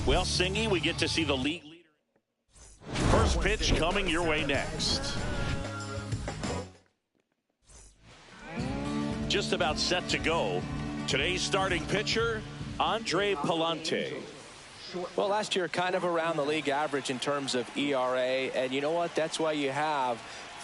Well, Singy, we get to see the league leader. First pitch coming your way next. Just about set to go. Today's starting pitcher, Andre Palante. Well, last year kind of around the league average in terms of ERA, and you know what? That's why you have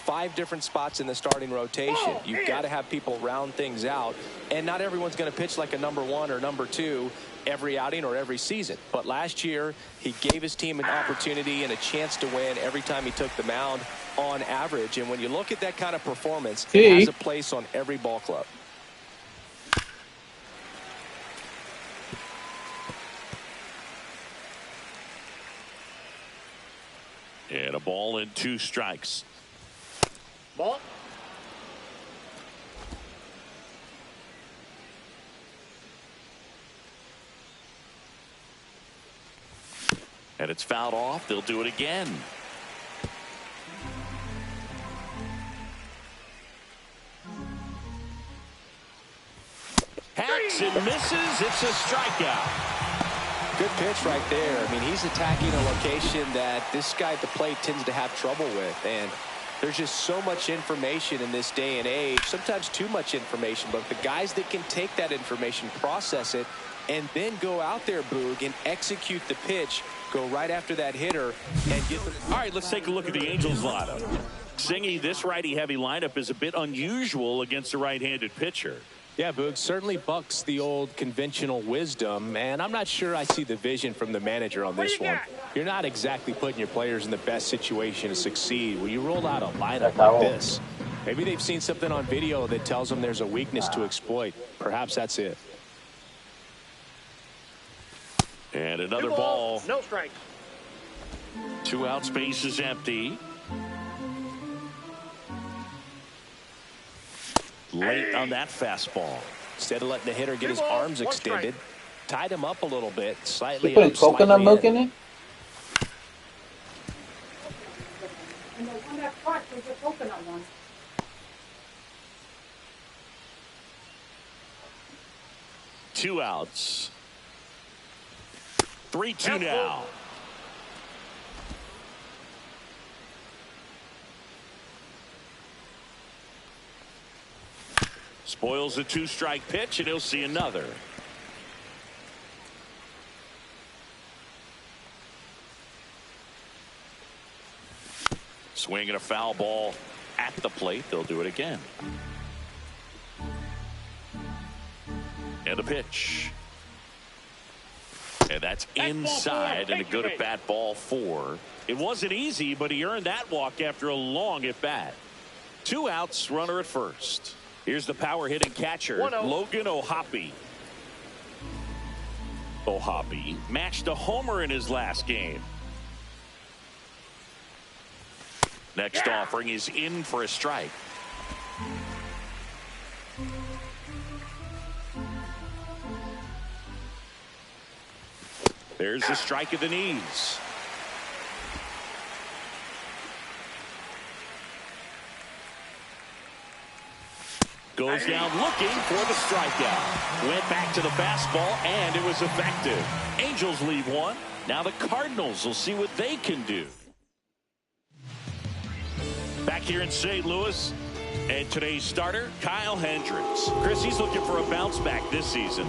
5 different spots in the starting rotation. You've got to have people round things out, and not everyone's going to pitch like a #1 or #2 every outing or every season. But last year, he gave his team an opportunity and a chance to win every time he took the mound on average. And when you look at that kind of performance, it has a place on every ball club. And a ball and 2 strikes. Ball. And it's fouled off. They'll do it again. Hacks and misses. It's a strikeout. Good pitch right there. I mean, he's attacking a location that this guy at the plate tends to have trouble with. And there's just so much information in this day and age, sometimes too much information. But the guys that can take that information, process it, and then go out there, Boog, and execute the pitch, go right after that hitter, and get the... All right, let's take a look at the Angels lineup. Singy, this righty-heavy lineup is a bit unusual against a right-handed pitcher. Yeah, Boog, certainly bucks the old conventional wisdom, and I'm not sure I see the vision from the manager on this one. You're not exactly putting your players in the best situation to succeed when you roll out a lineup like this. Maybe they've seen something on video that tells them there's a weakness to exploit. Perhaps that's it. And another ball. No strike. 2 out, space is empty. Late on that fastball. Instead of letting the hitter get his arms extended, tied him up a little bit, slightly. You putting coconut milk in it? And the one that cracked was the coconut one. Two outs. 3-2 now. Spoils a 2-strike pitch, and he'll see another. Swinging a foul ball at the plate. They'll do it again. And a pitch. And that's inside, and a good at-bat, ball 4. It wasn't easy, but he earned that walk after a long at-bat. 2 outs, runner at first. Here's the power-hitting catcher, Logan O'Hoppe. O'Hoppe matched a homer in his last game. Next offering is in for a strike. There's the strike of the knees. Goes down looking for the strikeout. Went back to the fastball, and it was effective. Angels leave one. Now the Cardinals will see what they can do. Back here in St. Louis, and today's starter, Kyle Hendricks. Chris, he's looking for a bounce back this season.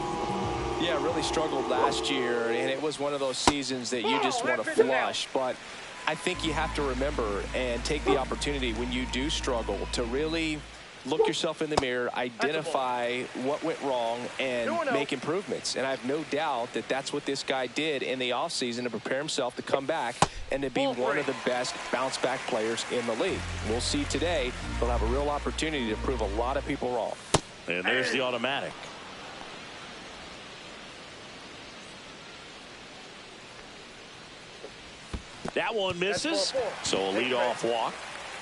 Yeah, really struggled last year, and it was one of those seasons that you just want to flush. But I think you have to remember and take the opportunity when you do struggle to really look yourself in the mirror, identify what went wrong, and make improvements. And I have no doubt that that's what this guy did in the offseason to prepare himself to come back and to be one of the best bounce-back players in the league. We'll see today. He'll have a real opportunity to prove a lot of people wrong. And there's the automatic. That one misses, so a leadoff walk.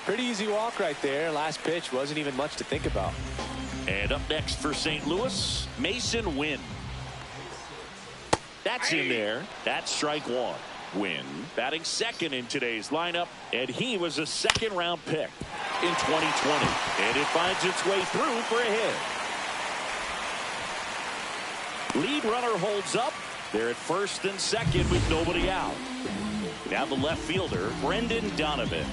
Pretty easy walk right there. Last pitch wasn't even much to think about. And up next for St. Louis, Mason Wynn. That's in there. That's strike 1. Wynn batting second in today's lineup, and he was a second-round pick. in 2020. And it finds its way through for a hit. Lead runner holds up. They're at first and second with nobody out. Now the left fielder, Brendan Donovan.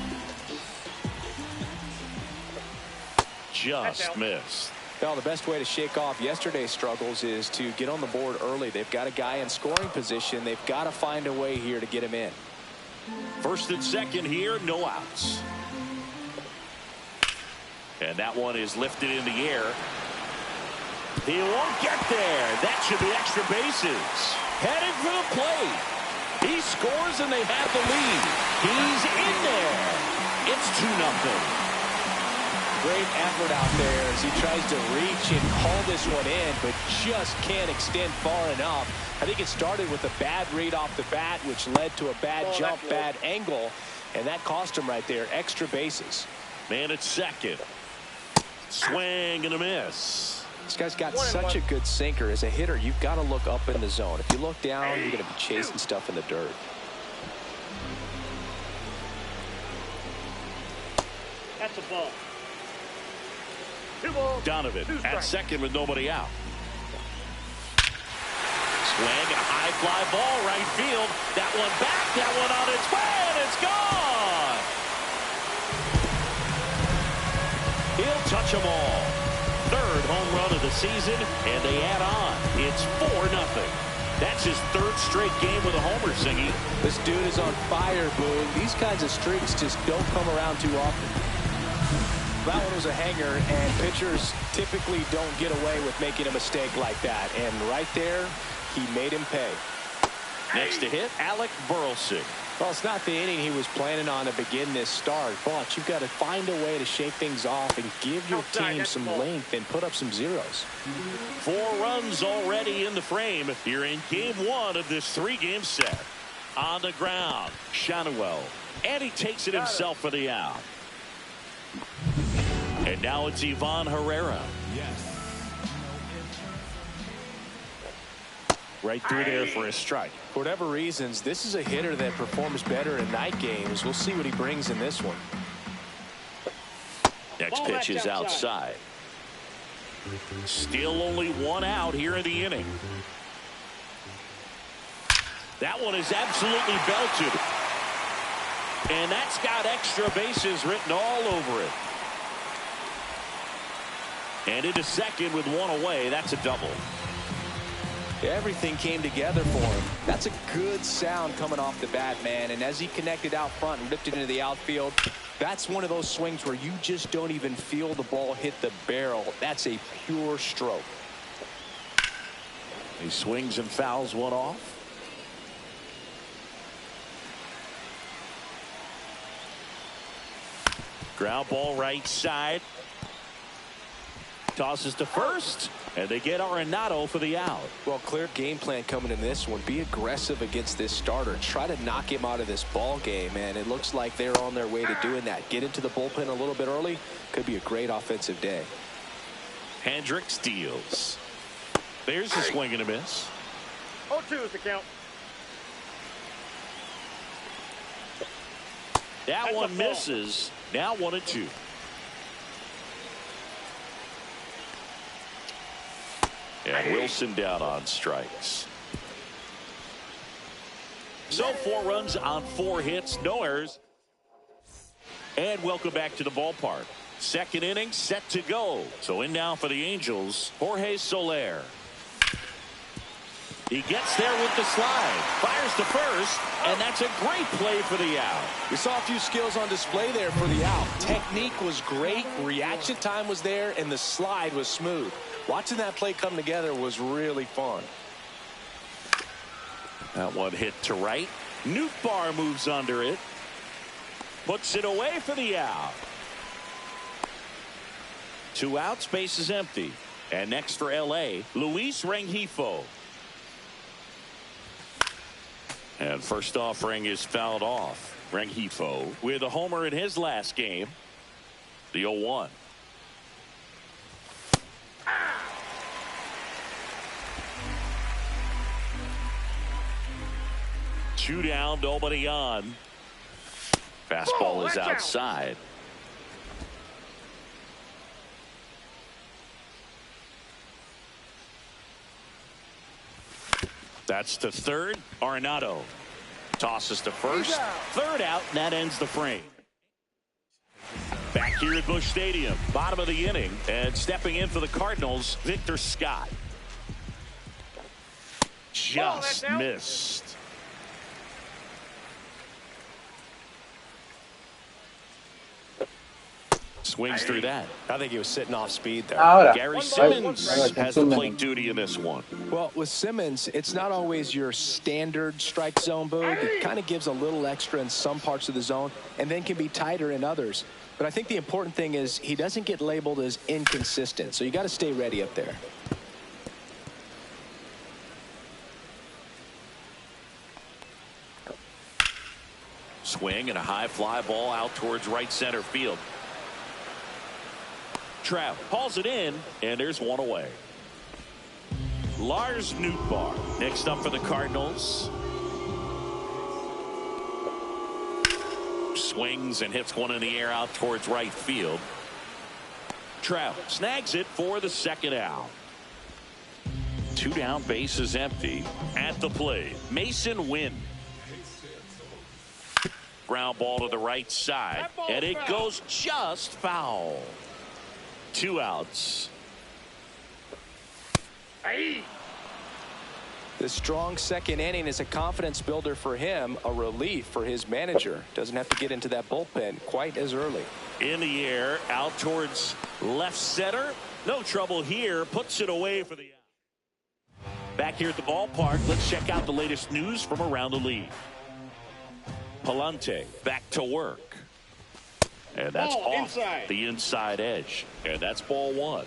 Just missed. Well, the best way to shake off yesterday's struggles is to get on the board early. They've got a guy in scoring position. They've got to find a way here to get him in. First and second here, no outs. And that one is lifted in the air. He won't get there. That should be extra bases. Headed for the plate. He scores and they have the lead. He's in there. It's 2-0. Great effort out there as he tries to reach and call this one in, but just can't extend far enough. I think it started with a bad read off the bat, which led to a bad jump, bad angle, and that cost him right there. Extra bases. Man at second. Swing and a miss. This guy's got such a good sinker. As a hitter, you've got to look up in the zone. If you look down, you're going to be chasing stuff in the dirt. That's a ball. Donovan at second with nobody out. Swing and a high fly ball right field. That one back, that one on its way, and it's gone. He'll touch them all. Third home run of the season, and they add on. It's 4-0. That's his third straight game with a homer, Singy. This dude is on fire, Boone. These kinds of streaks just don't come around too often. That one was a hanger, and pitchers typically don't get away with making a mistake like that. And right there, he made him pay. Next to hit, Alec Burleson. Well, it's not the inning he was planning on to begin this start, but you've got to find a way to shake things off and give your team some length and put up some zeros. 4 runs already in the frame here in game 1 of this 3-game set. On the ground, Shanuel, and he takes it himself for the out. And now it's Ivan Herrera. Right through there for a strike. For whatever reasons, this is a hitter that performs better in night games. We'll see what he brings in this one. Next pitch is outside. Still only 1 out here in the inning. That one is absolutely belted. And that's got extra bases written all over it. And into second with 1 away. That's a double. Everything came together for him. That's a good sound coming off the bat, man. And as he connected out front and ripped it into the outfield, that's one of those swings where you just don't even feel the ball hit the barrel. That's a pure stroke. He swings and fouls one off. Ground ball right side. Tosses to first, and they get Arenado for the out. Well, clear game plan coming in this one. Be aggressive against this starter. Try to knock him out of this ball game, and it looks like they're on their way to doing that. Get into the bullpen a little bit early. Could be a great offensive day. Hendricks deals. There's a swing and a miss. 0-2 is the count. That one misses. Now 1-2. And Wilson down on strikes. So 4 runs on 4 hits, no errors. And welcome back to the ballpark. Second inning set to go. So in now for the Angels, Jorge Soler. He gets there with the slide, fires to first, and that's a great play for the out. We saw a few skills on display there for the out. Technique was great, reaction time was there, and the slide was smooth. Watching that play come together was really fun. That one hit to right. Nootbaar moves under it. Puts it away for the out. 2 outs, base is empty. And next for L.A., Luis Rengifo. And first offering is fouled off. Rengifo with a homer in his last game. The 0-1. Two down, nobody on. Fastball is outside. That's to third. Arenado tosses to first. Third out, and that ends the frame. Back here at Busch Stadium, bottom of the inning, and stepping in for the Cardinals, Victor Scott. Just missed. Swings through that. I think he was sitting off speed there. Gary Simmons has the plate duty in this one. Well, with Simmons, it's not always your standard strike zone, Boog. It kind of gives a little extra in some parts of the zone and then can be tighter in others. But I think the important thing is he doesn't get labeled as inconsistent, so you got to stay ready up there. Swing and a high fly ball out towards right center field. Trout hauls it in, and there's one away. Lars Nootbaar next up for the Cardinals. Swings and hits one in the air out towards right field. Trout snags it for the second out. 2 down, bases empty. At the plate, Mason Wynn. Ground ball to the right side, and it goes just foul. 2 outs. The strong second inning is a confidence builder for him, a relief for his manager. Doesn't have to get into that bullpen quite as early. In the air, out towards left center. No trouble here. Puts it away for the out. Back here at the ballpark, let's check out the latest news from around the league. Palante back to work. And that's off the inside edge. And that's ball 1.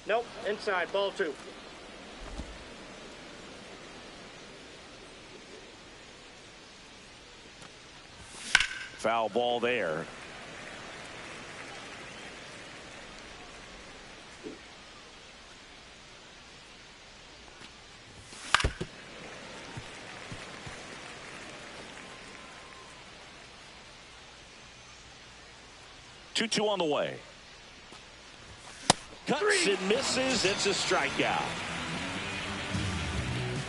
Nope, inside, ball 2. Foul ball there. Two on the way. Cuts and misses. It's a strikeout.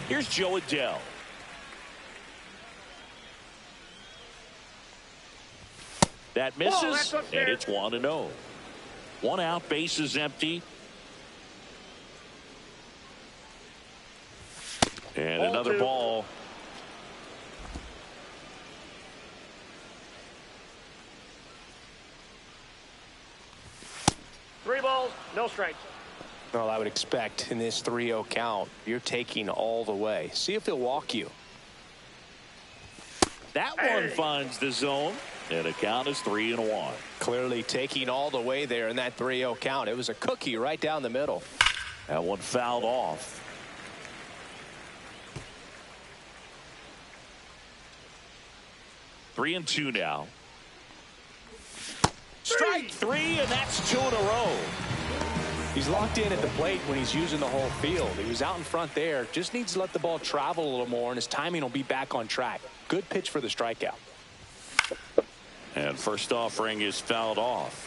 Here's Joe Adell. That misses, and it's 1-0. 1 out, bases empty. And another ball. Three balls, no strikes. Well, I would expect in this 3-0 count, you're taking all the way. See if he'll walk you. That one finds the zone, and the count is 3-1. Clearly taking all the way there in that 3-0 count. It was a cookie right down the middle. That one fouled off. Three and 2 now. Strike 3, and that's 2 in a row. He's locked in at the plate when he's using the whole field. He was out in front there. Just needs to let the ball travel a little more, and his timing will be back on track. Good pitch for the strikeout. And first offering is fouled off.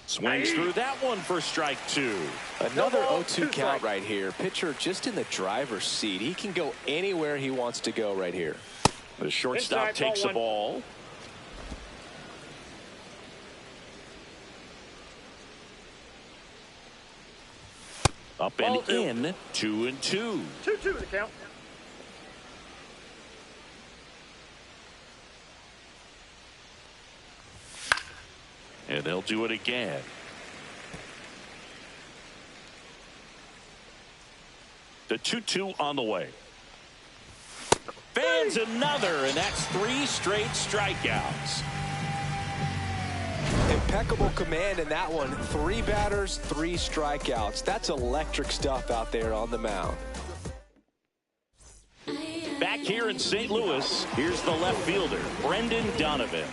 Swings through that one for strike 2. Another 0-2 count right here. Pitcher just in the driver's seat. He can go anywhere he wants to go right here. The shortstop takes the ball. Up and in, 2 and 2. 2-2 the count. And they'll do it again. The 2-2 on the way. Fans another, and that's 3 straight strikeouts. Impeccable command in that one. 3 batters, 3 strikeouts. That's electric stuff out there on the mound. Back here in St. Louis, here's the left fielder, Brendan Donovan.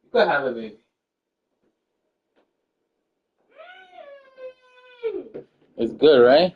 You could have a baby. It's good, right?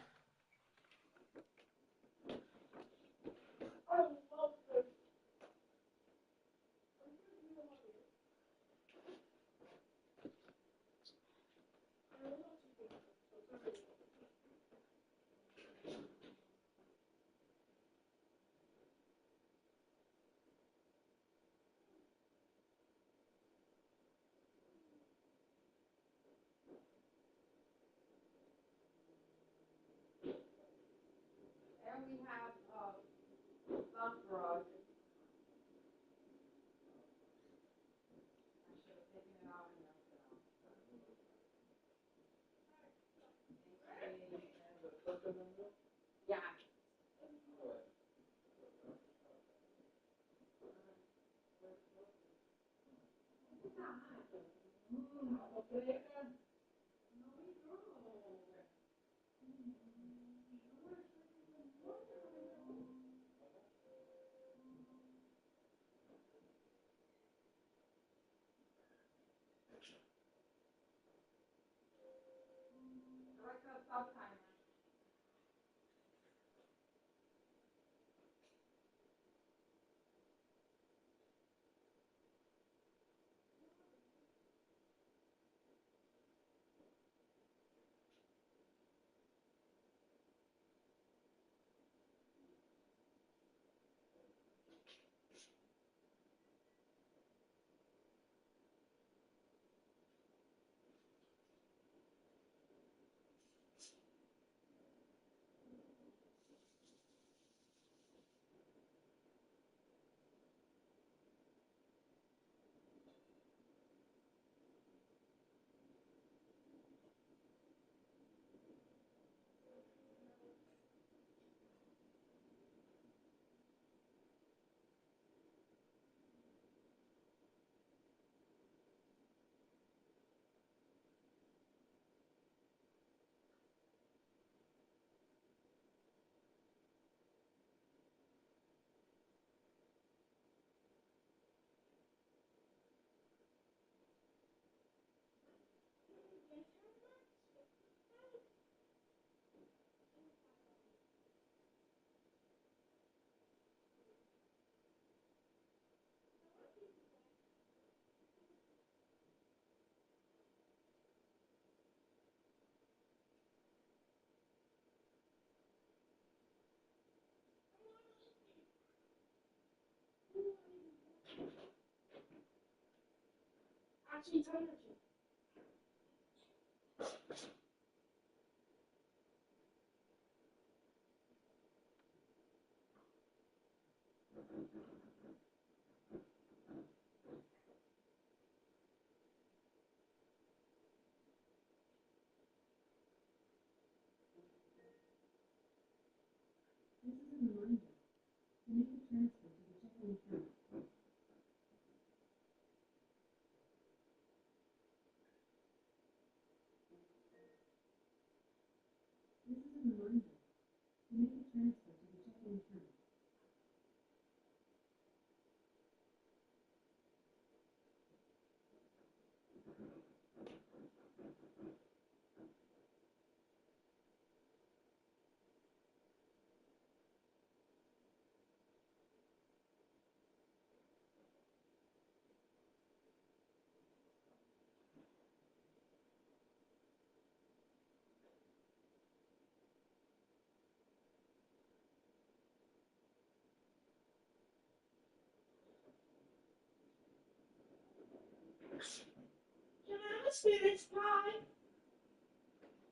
Can I have a spinach pie?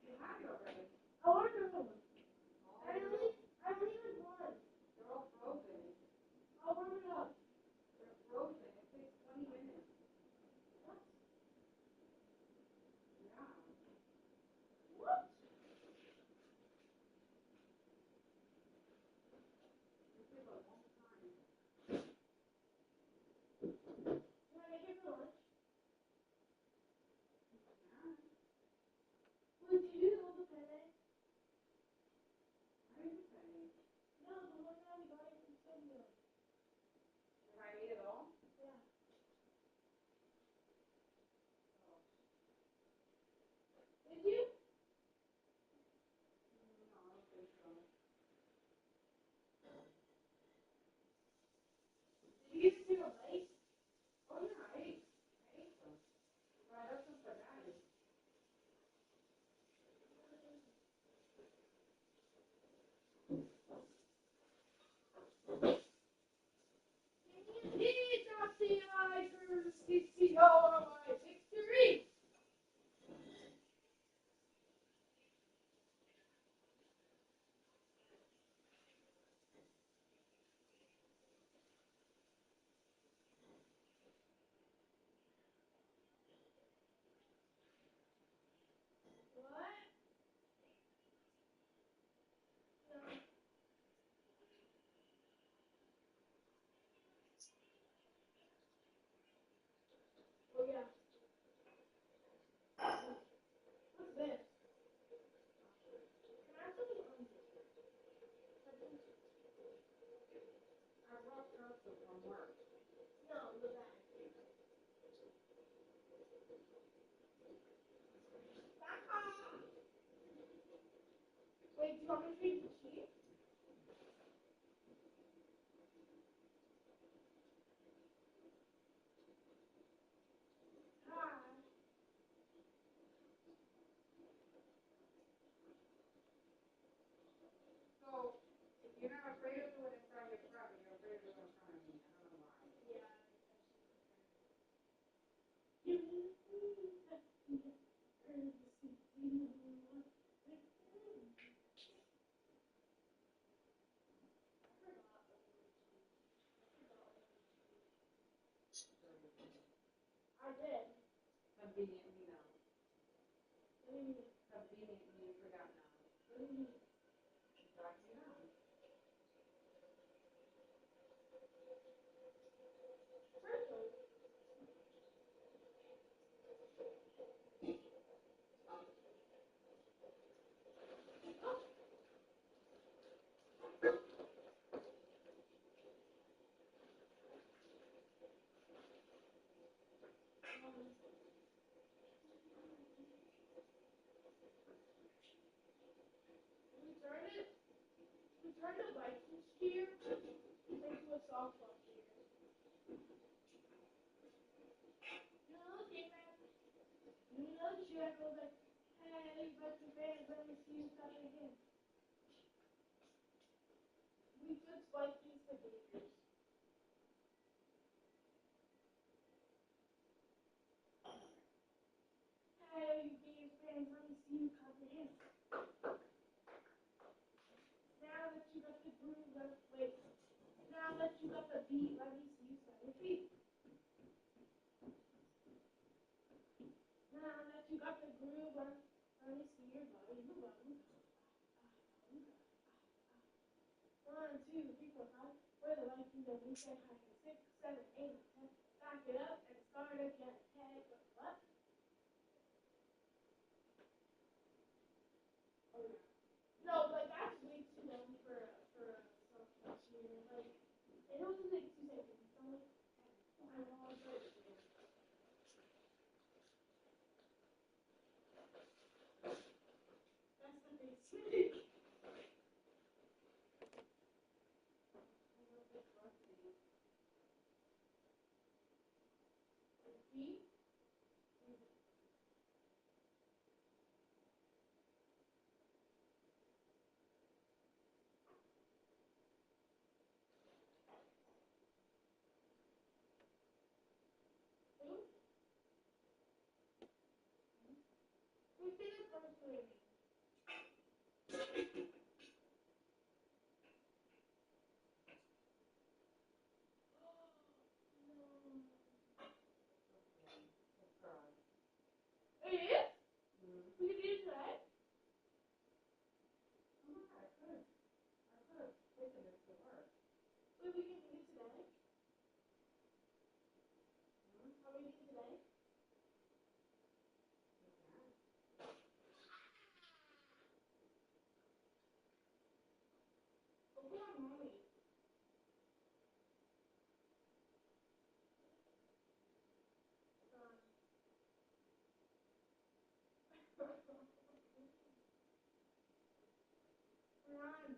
You have it already. I want another one. I only had one. They're all frozen. I'll warm it up. They're frozen. It takes 20 minutes. What? Yeah. What? It takes a long time. Can I make it for lunch? Yeah. No, the back. Back off. Wait, do you want me to read the sheet? Hi. So, if you're not afraid of doing it in front of your brother, you're afraid of doing it in front of me. I don't know why. Yeah. You I did. Conveniently, no. What do you mean? Conveniently, you forgot now. What do you mean? Exactly now. Purple. We turned a Viking skier into a softball skier. You know, the cheer goes like, hey, Viking fans, let me see you start again. We took Vikings to Gators. Hey, you Gators fans, let me see you comprehend. Now that you got the groove, wait. Now that you got the beat, let me see you start your feet. Now that you got the groove, let me see your body move on. 1, 2, 3, 4, 5. We're the Vikings and we say hi. 6, 7, 8, 10. Back it up and start again. Hey, what? No, like that's way too long for a softball cheer. Like it was like 2 seconds. Don't I know, but that's the basic. B. Repeat it first for me. It is? We can do it today? Oh my God, I could have taken this to work. Wait, we can do it today? Are we doing it today? Look at mommy. Run.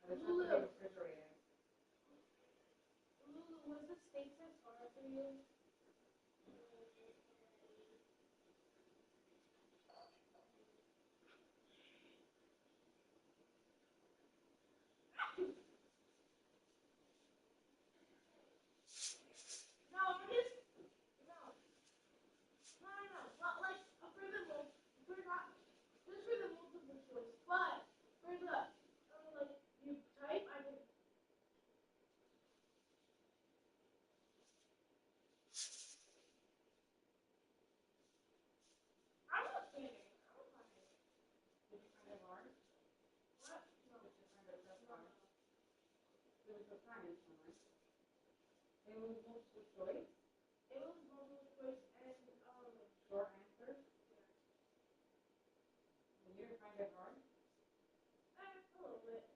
I just have to be refrigerated. Lulu, was the steak so far for you? No, I'm just no. No. Not like for the for not just for the multiple choice, but for the like you type, I did. I'm not kidding. I'm not kidding. Did you find it hard? What? No. Did you find it tough No. hard? There was a time, right? It was multiple choice, It was multiple choice and short answers. yeah. And you're find it hard? A little bit.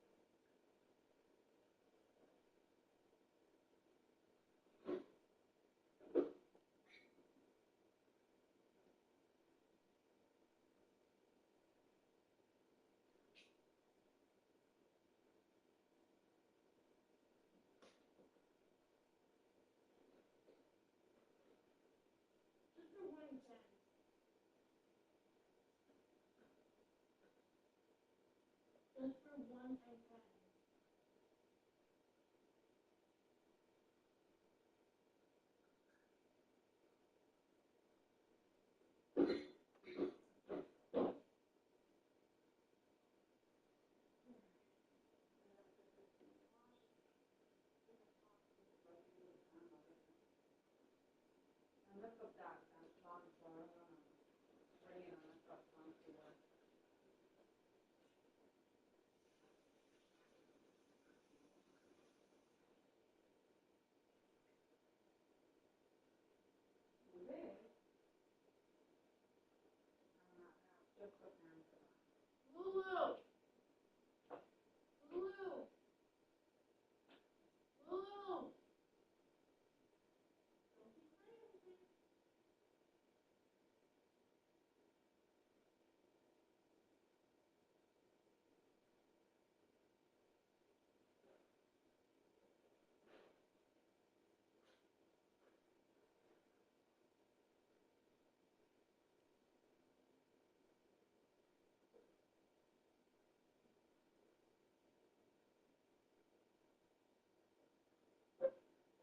Just for 1 cent. Just for 1 and 10. And look at that, long floor, bring it on, that's what long floor. Just put hands on. Lulu! Lulu! Lulu! Don't be crazy.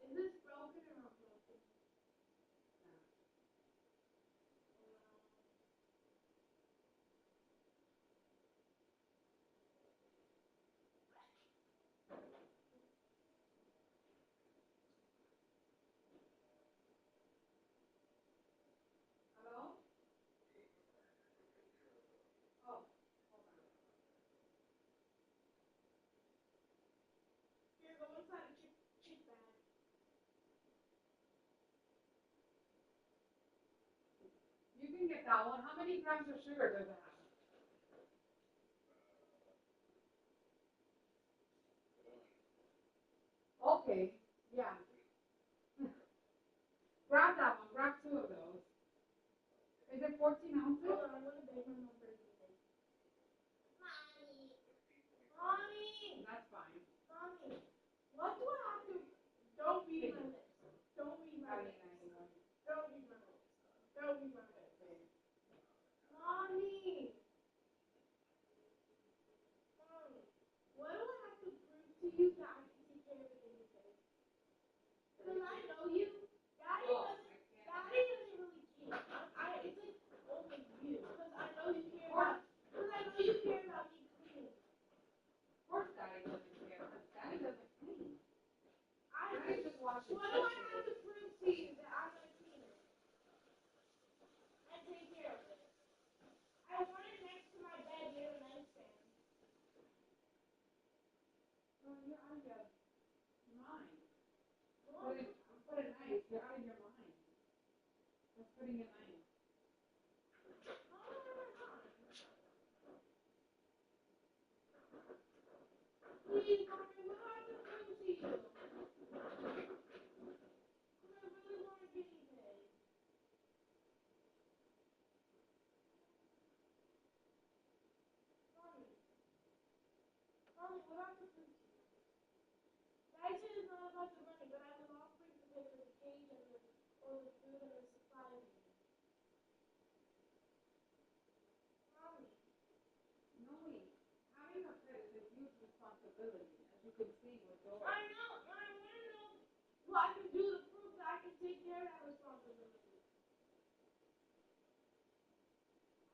Is this broken or not broken? Hello? Oh, hold on. Here, go inside the chip bag. You can get that one. How many grams of sugar does it have? Okay, yeah. Grab that one. Grab 2 of those. Is it 14 ounces? Hold on, I'm gonna bake my mom crazy. Mommy! Mommy! That's fine. Mommy! What do I have to... Don't beat my lips. Don't beat my Having lips. it anyway. Don't beat my lips. Don't beat my lips. Mommy! Mommy! What do I have to prove to you that I can take care of it in your face? Because I know you. Daddy doesn't really care. It's like only you. Because I know you care about... Because I know you care about me cleaning. Of course Daddy doesn't care. Daddy doesn't clean. Daddy just washes what do I have to prove to you that I'm going to clean it? And take care of it? I want it next to my bed near the nightstand. Oh, you're out of your mind. What? Put it nice. You're out of your mind. That's putting it nice. Please, Mommy, what do I have to prove to you? Because I really want a guinea pig. Mommy, what do I have to prove to you? Daddy said it's not about the money, but I was offering to pay for the cage and all the food and the supplies. Mommy. No, wait. Having a pet is a huge responsibility, as you can see with dogs. I know, and I want to know what I can do to prove that I can take care of that responsibility.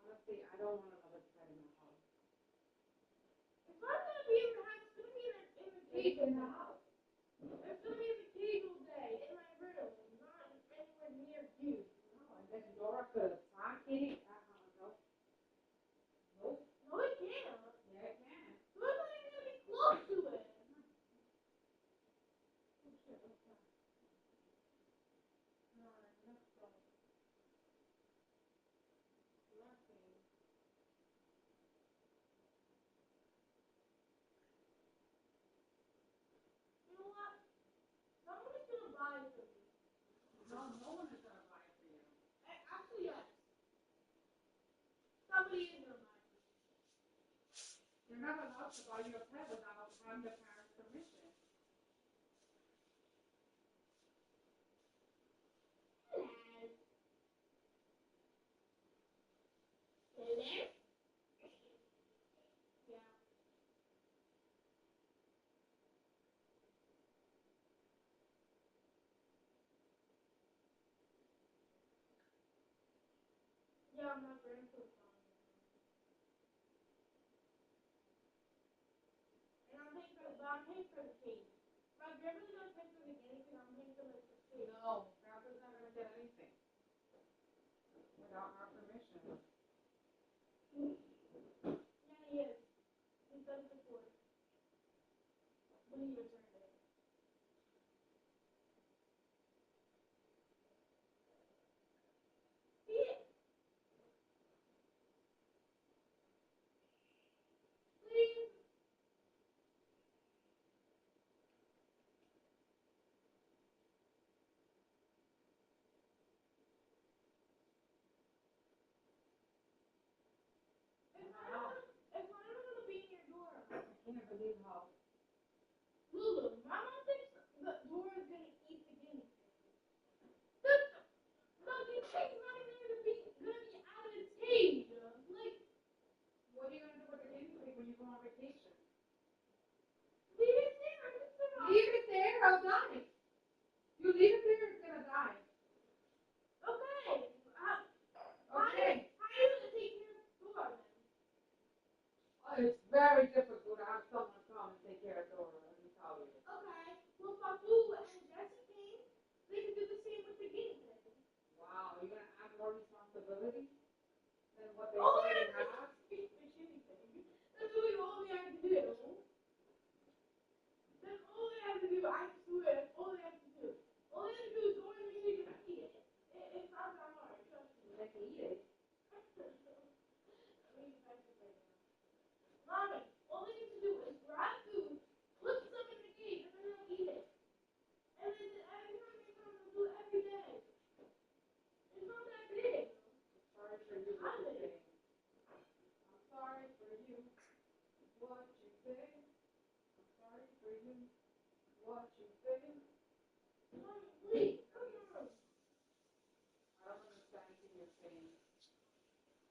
Honestly, I don't want another pet in the house. It's not going to be in the house, it's going to be in the cage. In the house. It's going to be in the cage all day, in my room, not anywhere near you. No, and then Dora could attack it. Nope. Nope. No, it can't. Yeah, it can. Dora's not even going to be close to it. Oh, shit, what's that? No, let's go. Nothing. No, no one is gonna buy it for you. Actually, yes. Somebody is gonna buy it. You're not allowed to buy your pet without having your parents' permission. Dad. Hello? Yeah. Yeah, my grandpa's on it. And I'm paying for the cage. My grandpa's gonna pay for the guinea pig, I'm paying for the cage. No, Grandpa's not gonna get anything without our permission. Yeah, he is. He's done it before. When he returned it. Yeah. Please. It's not even gonna be in your door. I can't believe how. Lulu, my mom thinks the door is gonna eat the guinea pig. The guinea pig's not even gonna be out of its cage. Like, What are you gonna do with the guinea pig when you go on vacation? leave it there. It's gonna Leave it there, it'll die. You leave it there, it's gonna die. Okay. Okay. How are you gonna take care of the door then? It's very difficult to have someone come and take care of Dora, let me tell you. Okay. Well, Papu and Jesse came. They can do the same with the guinea pig. Wow, you're gonna add more responsibility than what they All we already have to have? do is the guinea pig. That's really all we have to do. That's all they have to do. I swear, that's all they have to do. All they have to do is go in and they can eat it. It's not that hard. Trust me. They can eat it. Mommy, all they need to do is grab food, put some in the cage, and then they'll eat it. And then every time they come, they'll do it every day. It's not that big. Sorry for you, what you say. I'm sorry for you, what you say. I'm sorry for you, what you say. Mommy, please, come on. I don't understand anything you're saying.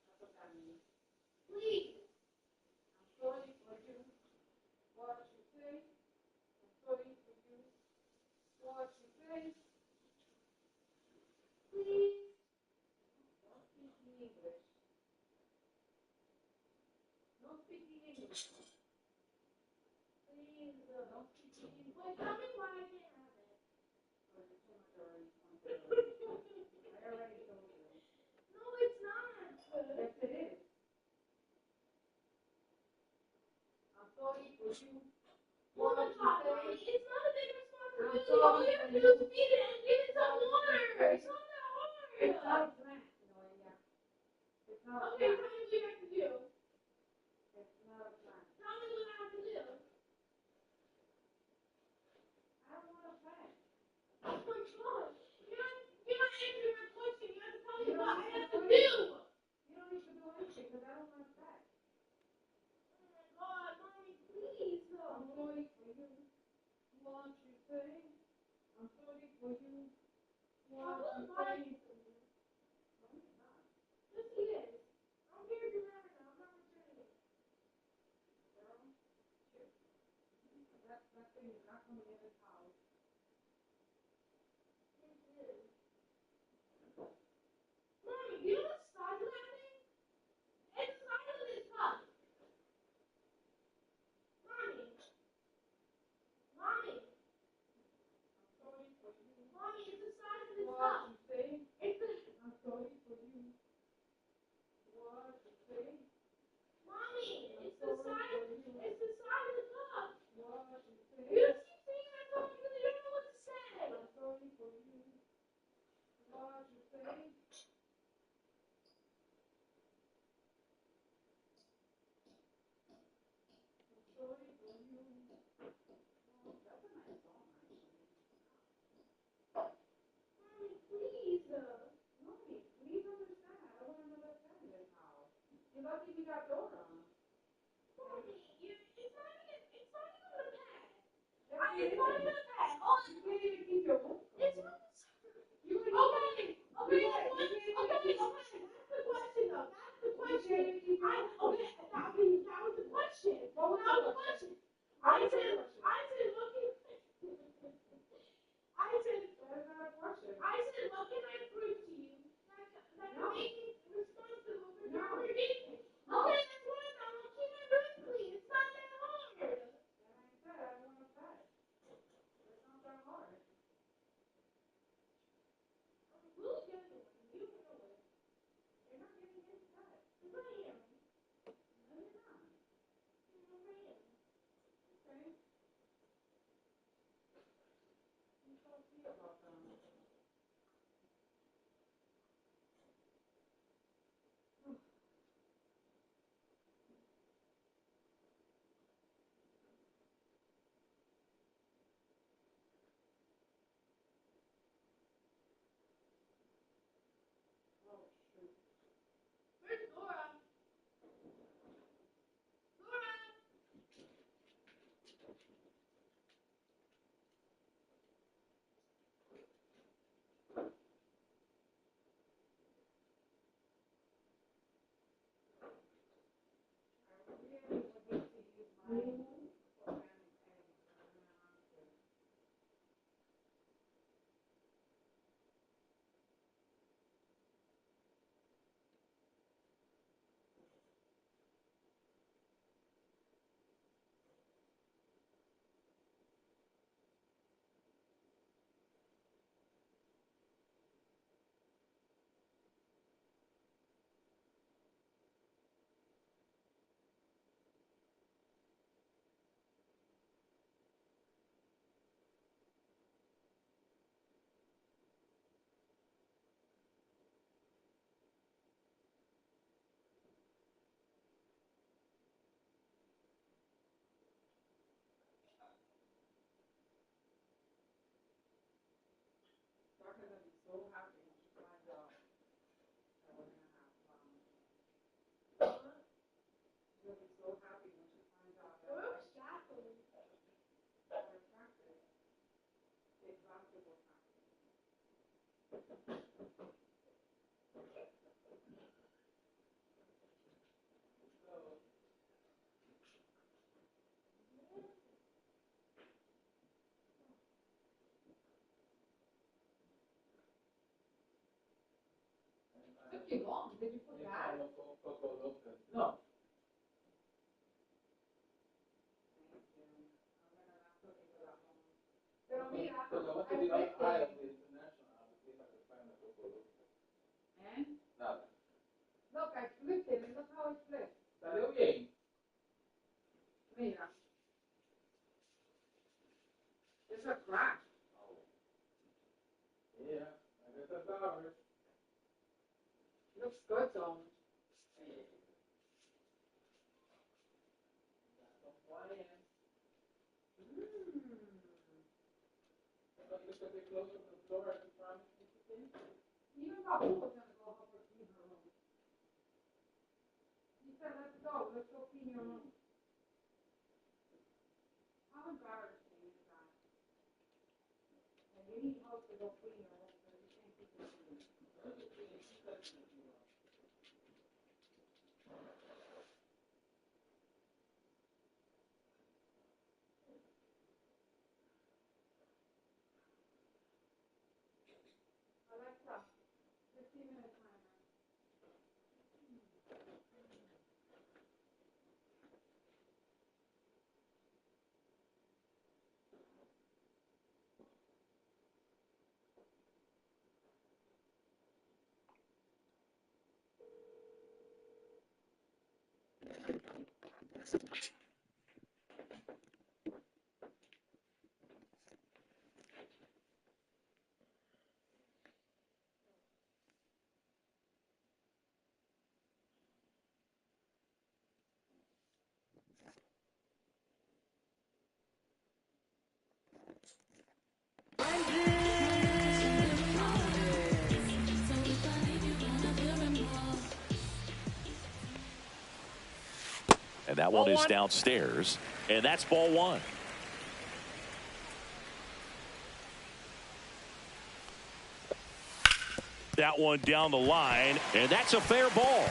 That's what that means. Please. I'm sorry for you, what you say. I'm sorry for you, what you say. Please. Don't speak me English. No speaking English. Please. Don't speak me English. Wait, tell me why I can't have it. Oh, you're too much already. I already told you. No, it's not. Yes, it is. I'm sorry for you. Oh my What you God, say. Mommy, it's not a big responsibility. sorry All you have to do is for you. feed it and give it some water. It's not that hard. It's not a plant, Noelia. It's not a Okay, plant. tell me what you have to do. It's not a plant. Tell me what I have to do. I don't want a plant. Oh my God. You're not answering my question. You have to tell me You don't what I need to have to do do. anything. You don't need to do anything because I don't want a plant. Oh my God, Mommy, please. I'm sorry for you. What you say. I'm sorry for you. What you Papa's buying say. it for me. No, it's not. Yes, he is. I'm here to remember now. I'm not returning it. Girl, shit. That thing is not coming in this house. Yes, it is. Mommy, do you know what size of that thing? It's the size of this cup. Mommy. Mommy. I'm sorry for you. Mommy, it's the size of this What cup. you say. It's the... I'm sorry for you. What you say. Mommy, I'm it's the sorry size... for you. It's the size of the cup. What you say. You just keep saying that to me because you don't know what to say. I'm sorry for you. What you say. I'm sorry for you. Oh, that's a nice song, actually. Mommy, You're lucky we got door on. Mommy, it's not even on the pad. It's not even on the pad. Oh, You can't even keep your book. it's on the side. You Okay, can't okay, that's the question though. That's the question. That was the question. What was That was the the question? question. I said, looking. That is not a question. I said, look, can I prove to you that No. you're making responsible for No. your behavior? Okay, that's what I'm not. I'll keep my room clean. It's not that hard. And I said I want a pet. It's not that hard. Who's getting one? You know it. You're not getting his pet. It's not him. No, you're not. It's not him. Okay. You shall see about them. Oh, shoot. Where's Laura? Laura! I really would hate to use mine for panic eggs, but I'm gonna have to. Doctor's gonna be so happy when she finds out that we're gonna have she's gonna be so happy when she finds out that Where's Jacqueline? we're attracted. Exactly what's happening. So took you long. Did you put that? No. Thank you. I'm gonna not cook it for that long. Pero mira, Because I went to I the other flipped aisle, it. the international aisle, to see if I could find a Coco Loco. And Nada. look, I flipped it and look how it flipped. Salió bien. Mira. It's a crack. Yeah, I guess that's ours. Looks good though. Compliance. Mmm. So you took it closer to the door as you promised me to be? Even Babu was gonna go help her clean her room. He said, let's go clean your room. How embarrassing is that? And you need help to go clean your room, but you can't keep it clean. Alexa, 15-minute timer. And that one is downstairs. And that's ball one. That one down the line, and that's a fair ball.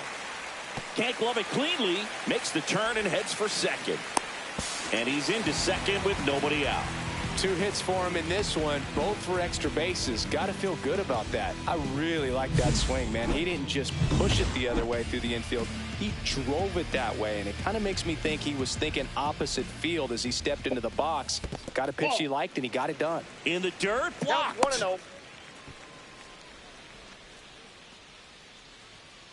Can't glove it cleanly, makes the turn and heads for second. And he's into second with nobody out. 2 hits for him in this one, both for extra bases. Got to feel good about that. I really like that swing, man. He didn't just push it the other way through the infield. He drove it that way, and it kind of makes me think he was thinking opposite field as he stepped into the box. Got a pitch he liked, and he got it done. In the dirt, blocked. 1-0.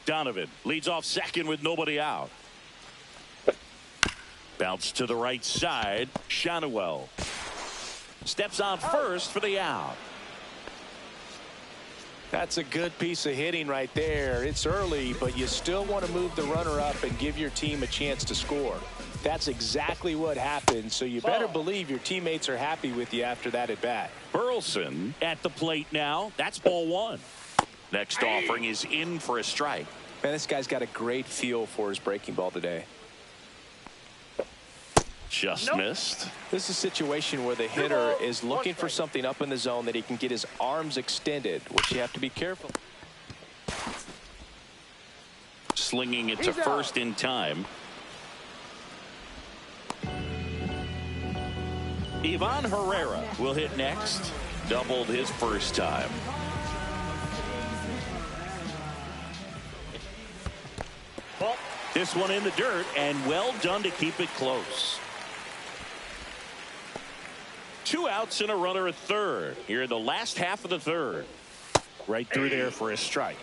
Donovan leads off second with nobody out. Bounce to the right side. Shanuel steps on first for the out. That's a good piece of hitting right there. It's early, but you still want to move the runner up and give your team a chance to score. That's exactly what happened, so you better believe your teammates are happy with you after that at bat. Burleson at the plate now. That's ball one. Next offering is in for a strike. Man, this guy's got a great feel for his breaking ball today. Just missed. This is a situation where the hitter is looking for something up in the zone that he can get his arms extended, which you have to be careful. Slinging it to first in time. Ivan Herrera will hit next. Doubled his first time. This one in the dirt, and well done to keep it close. 2 outs and a runner at third here in the last half of the third. Right through there for a strike.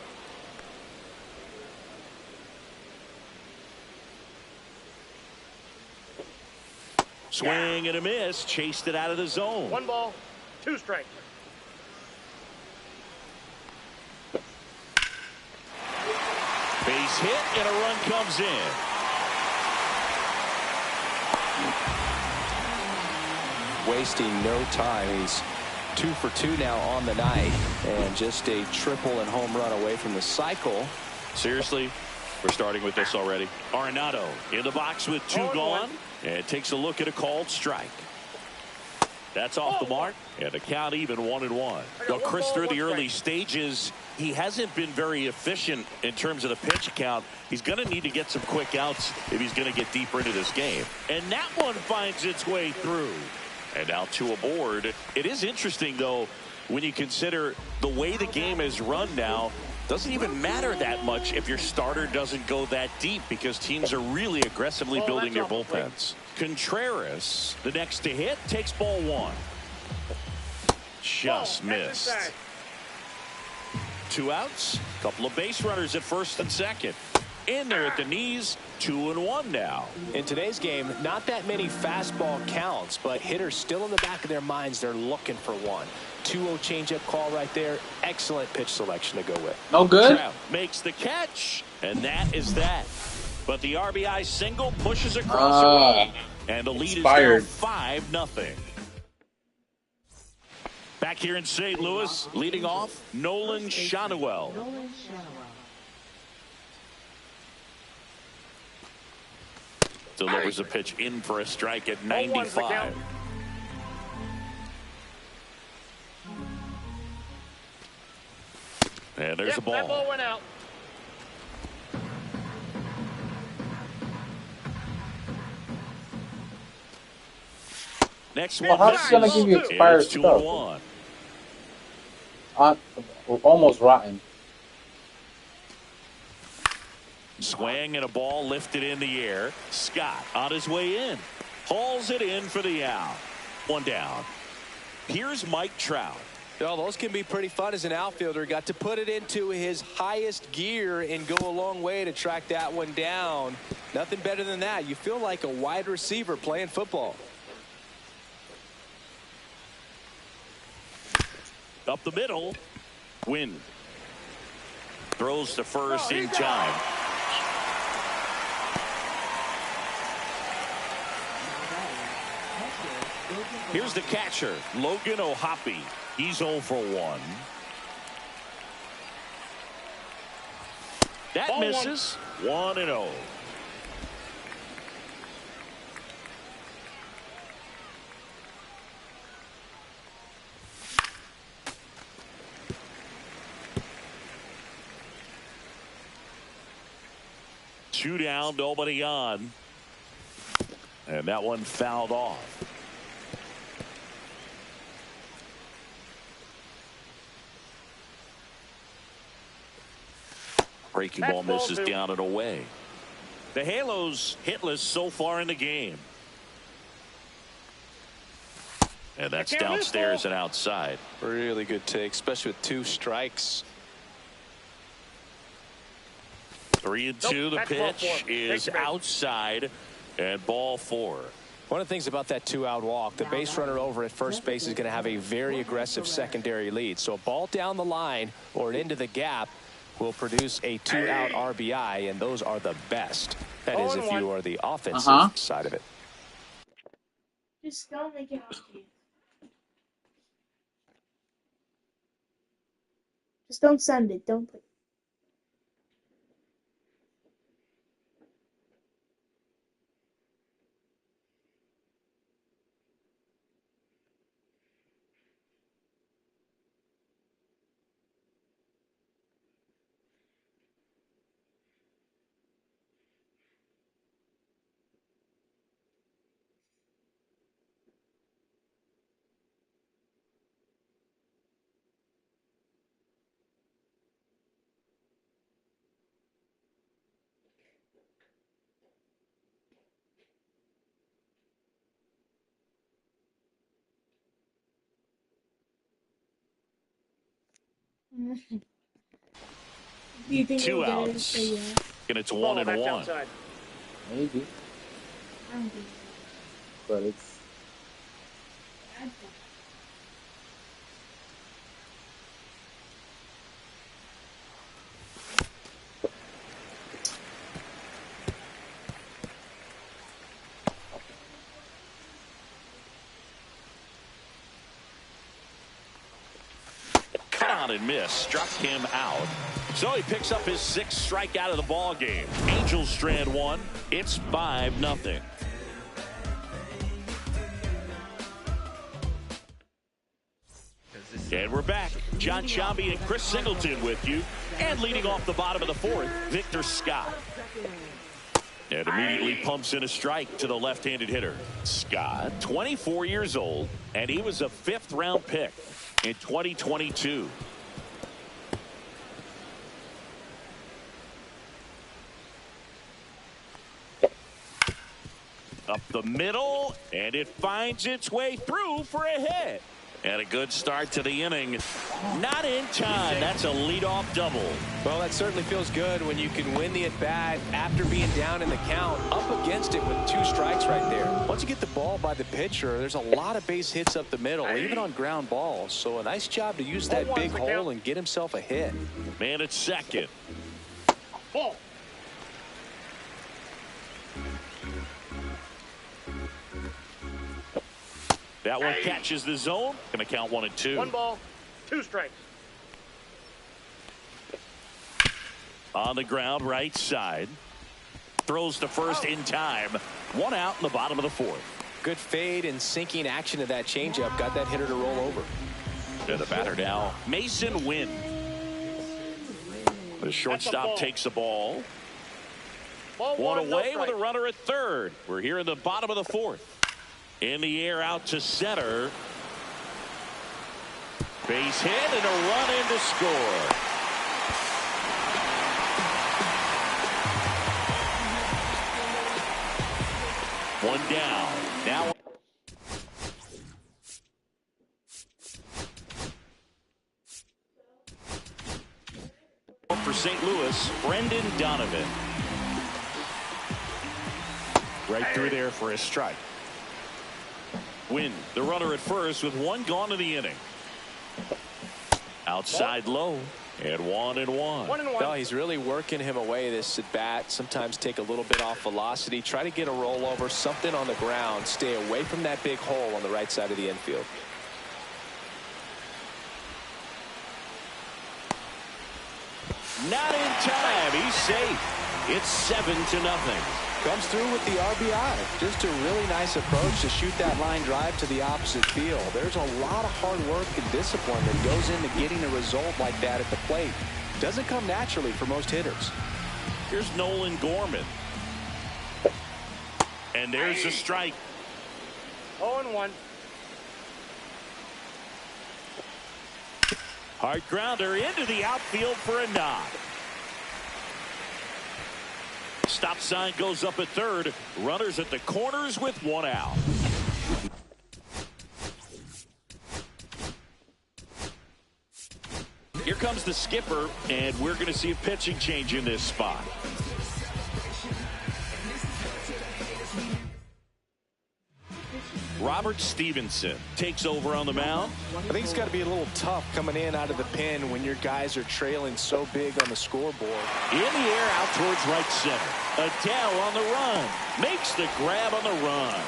Swing and a miss. Chased it out of the zone. 1 ball, 2 strikes. Base hit and a run comes in. Wasting no time. He's 2 for 2 now on the night, and just a triple and home run away from the cycle. Seriously, we're starting with this already. Arenado in the box with 2 gone, and takes a look at a called strike. That's off the mark, and the count even 1-1. Now, Chris, through the early stages, he hasn't been very efficient in terms of the pitch count. He's going to need to get some quick outs if he's going to get deeper into this game. And that one finds its way through. And now 2 aboard. It is interesting, though, when you consider the way the game is run now. Doesn't even matter that much if your starter doesn't go that deep, because teams are really aggressively building their bullpens. Contreras, the next to hit, takes ball 1. Just missed. 2 outs, couple of base runners at first and second. In there at the knees, 2-1 now. In today's game, not that many fastball counts, but hitters still in the back of their minds, they're looking for one. 2-0 changeup call right there. Excellent pitch selection to go with. No good. Trout makes the catch, and that is that. But the RBI single pushes across the road, and the lead is now 5-0. Back here in St. Louis, leading off, Nolan Shanuel. Delivers a pitch in for a strike at 95. And there's a ball. That ball went out. Next Well, one. how's he gonna give you expired It's stuff? 2-1. Almost rotten. Swing and a ball lifted in the air. Scott on his way in. Hauls it in for the out. 1 down. Here's Mike Trout. Well, those can be pretty fun as an outfielder. Got to put it into his highest gear and go a long way to track that one down. Nothing better than that. You feel like a wide receiver playing football. Up the middle. Win. Throws to first in time. Here's the catcher, Logan O'Hoppe. He's 0 for 1. That misses. 1-0. 2 down, nobody on. And that one fouled off. Breaking ball misses down and away. The Halos hitless so far in the game. And that's downstairs and outside. Really good take, especially with 2 strikes. 3-2. The pitch is outside and ball 4. One of the things about that 2-out walk, the base runner over at first base is going to have a very aggressive secondary lead. So a ball down the line or into the gap will produce a 2-out RBI, and those are the best. That is if you are the offensive side of it. Just don't make it hockey. Just don't send it. Don't put. Do you think 2 outs. Yeah. And it's 1-1. Maybe. I don't think But it's. so. Cut on and miss. Struck him out. So he picks up his 6th strikeout of the ball game. Angels strand 1. It's 5-0. And we're back. John Sciambi and Chris Singleton with you. And leading off the bottom of the 4th, Victor Scott. And immediately pumps in a strike to the left-handed hitter. Scott, 24 years old, and he was a 5th-round pick in 2022. Up the middle, and it finds its way through for a hit. And a good start to the inning. Not in time. That's a leadoff double. Well, that certainly feels good when you can win the at-bat after being down in the count, up against it with 2 strikes right there. Once you get the ball by the pitcher, there's a lot of base hits up the middle, even on ground balls. So a nice job to use that big hole and get himself a hit. Man at second. Ball. That one catches the zone. Going to count 1-2. 1 ball, 2 strikes. On the ground, right side. Throws to first in time. 1 out in the bottom of the 4th. Good fade and sinking action of that changeup. Got that hitter to roll over. To the batter now, Mason Wynn. The shortstop takes the ball. Ball 1 away no with a runner at third. We're here in the bottom of the 4th. In the air out to center. Base hit and a run in to score. One down. Now for St. Louis, Brendan Donovan. Right through there for a strike. Win the runner at first with 1 gone in the inning. Outside low and 1-1. 1-1. Well, he's really working him away this at bat. Sometimes take a little bit off velocity. Try to get a rollover, something on the ground. Stay away from that big hole on the right side of the infield. Not in time. He's safe. It's 7-0. Comes through with the RBI. Just a really nice approach to shoot that line drive to the opposite field. There's a lot of hard work and discipline that goes into getting a result like that at the plate. Doesn't come naturally for most hitters. Here's Nolan Gorman. And there's a strike. 0-1. Hard grounder into the outfield for a knock. Stop sign goes up at third. Runners at the corners with one out. Here comes the skipper, and we're going to see a pitching change in this spot. Robert Stevenson takes over on the mound. I think it's got to be a little tough coming in out of the pen when your guys are trailing so big on the scoreboard. In the air out towards right center. Adele on the run. Makes the grab on the run.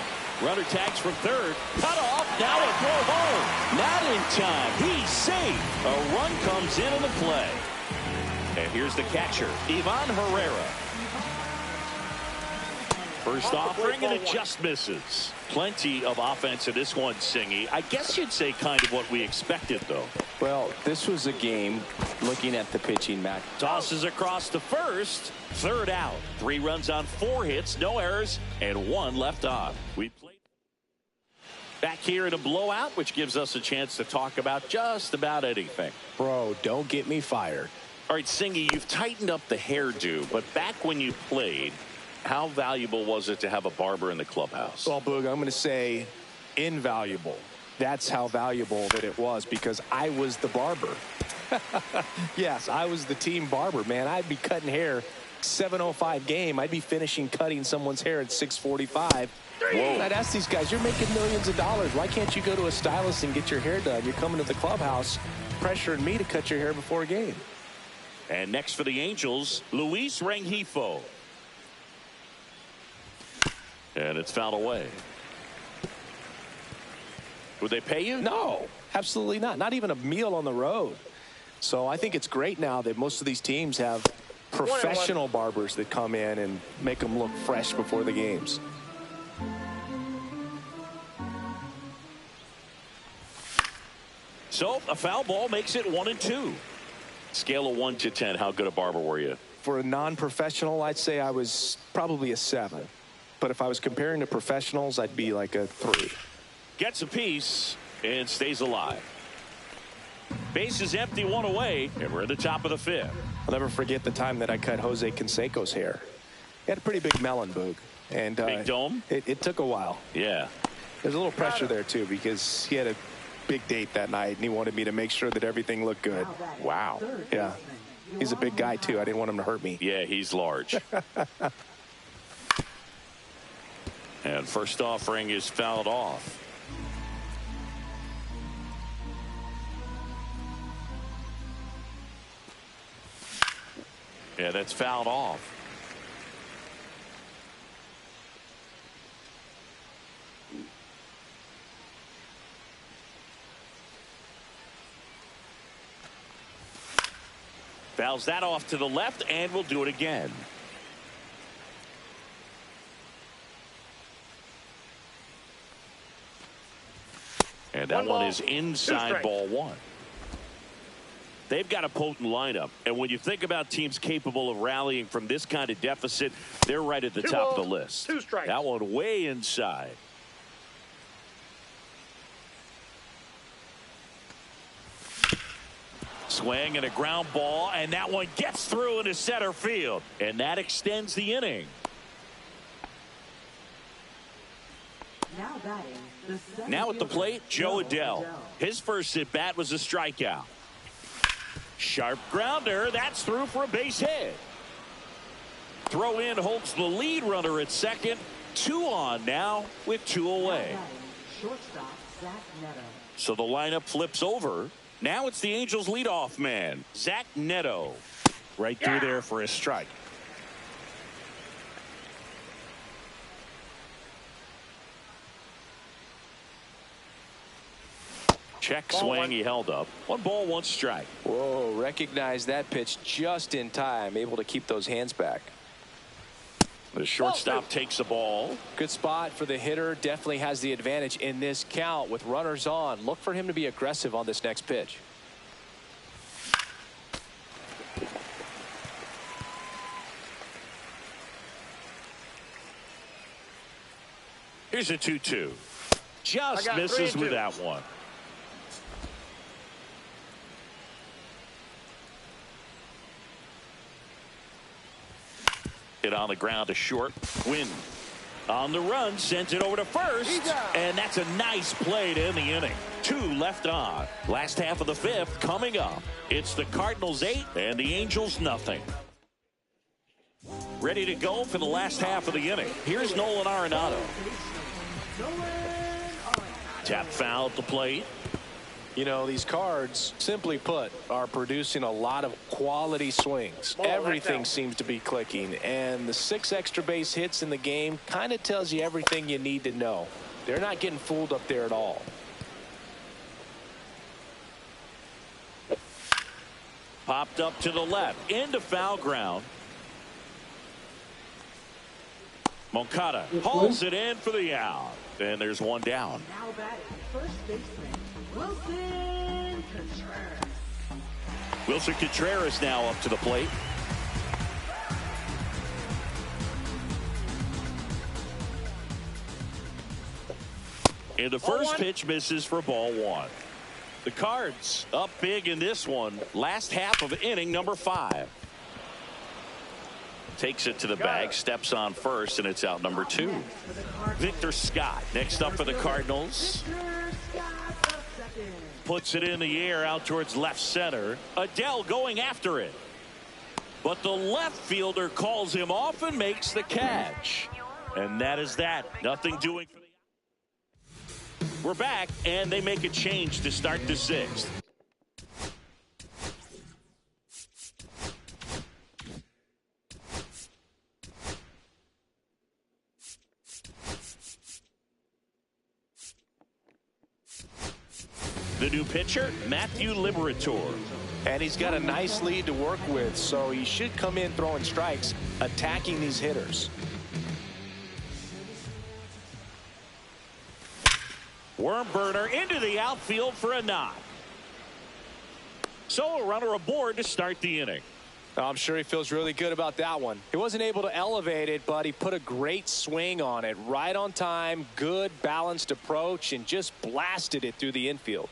Runner tags from third. Cut off. Now a throw home. Not in time. He's safe. A run comes in on the play. And here's the catcher, Ivan Herrera. First offering, and it just misses. Plenty of offense in this one, Singy. I guess you'd say kind of what we expected, though. Well, this was a game looking at the pitching, Matt. Tosses across to first. Third out. 3 runs on 4 hits, no errors, and 1 left on. We played back here in a blowout, which gives us a chance to talk about just about anything. Bro, don't get me fired. All right, Singy, you've tightened up the hairdo, but back when you played, how valuable was it to have a barber in the clubhouse? Well, Boog, I'm going to say invaluable. That's how valuable that it was, because I was the barber. Yes, I was the team barber, man. I'd be cutting hair 7:05 game. I'd be finishing cutting someone's hair at 6:45. And I'd ask these guys, you're making millions of dollars. Why can't you go to a stylist and get your hair done? You're coming to the clubhouse pressuring me to cut your hair before a game. And next for the Angels, Luis Rengifo. And it's fouled away. Would they pay you? No, absolutely not. Not even a meal on the road. So I think it's great now that most of these teams have professional barbers that come in and make them look fresh before the games. So a foul ball makes it 1-2. Scale of 1 to 10, how good a barber were you? For a non-professional, I'd say I was probably a 7. But if I was comparing to professionals, I'd be like a 3. Gets a piece and stays alive. Base is empty, 1 away, and we're at the top of the 5th. I'll never forget the time that I cut Jose Canseco's hair. He had a pretty big melon, Boog. And big dome? It took a while. Yeah. There's a little pressure there, too, because he had a big date that night, and he wanted me to make sure that everything looked good. Wow. Yeah. He's a big guy, too. I didn't want him to hurt me. Yeah, he's large. And first offering is fouled off. Yeah, that's fouled off. Fouls that off to the left, and we'll do it again. And that one is inside ball 1. They've got a potent lineup. And when you think about teams capable of rallying from this kind of deficit, they're right at the top of the list. 2 strikes. That one way inside. Swing and a ground ball, and that one gets through into center field. And that extends the inning. Now at the plate, Joe Adele. His first at bat was a strikeout. Sharp grounder. That's through for a base hit. Throw in holds the lead runner at second. 2 on now with 2 away. So the lineup flips over. Now it's the Angels leadoff man, Zach Neto. Right through there for a strike. Check swing, he held up. 1 ball, 1 strike. Whoa, recognize that pitch just in time, able to keep those hands back. The shortstop takes the ball. Good spot for the hitter. Definitely has the advantage in this count with runners on. Look for him to be aggressive on this next pitch. Here's a 2-2. Just misses with that one. Hit on the ground to short. Win. On the run, sends it over to first. And that's a nice play to end the inning. 2 left on. Last half of the 5th coming up. It's the Cardinals 8 and the Angels nothing. Ready to go for the last half of the inning. Here's Nolan Arenado. Tap foul at the plate. You know, these Cards, simply put, are producing a lot of quality swings. Everything seems to be clicking, and the 6 extra base hits in the game kind of tells you everything you need to know. They're not getting fooled up there at all. Popped up to the left, into foul ground. Moncada hauls it in for the out. And there's one down. Now batting first baseman, Wilson Contreras. Wilson Contreras now up to the plate. And the first pitch misses for ball 1. The Cards up big in this one. Last half of inning number 5. Takes it to the bag, steps on first, and it's out number 2. Victor Scott next up for the Cardinals. Puts it in the air out towards left center. Adele going after it. But the left fielder calls him off and makes the catch. And that is that. Nothing doing for the... We're back, and they make a change to start the 6th. The new pitcher, Matthew Liberatore. And he's got a nice lead to work with, so he should come in throwing strikes, attacking these hitters. Worm burner into the outfield for a knock. So a runner aboard to start the inning. I'm sure he feels really good about that one. He wasn't able to elevate it, but he put a great swing on it. Right on time, good balanced approach, and just blasted it through the infield.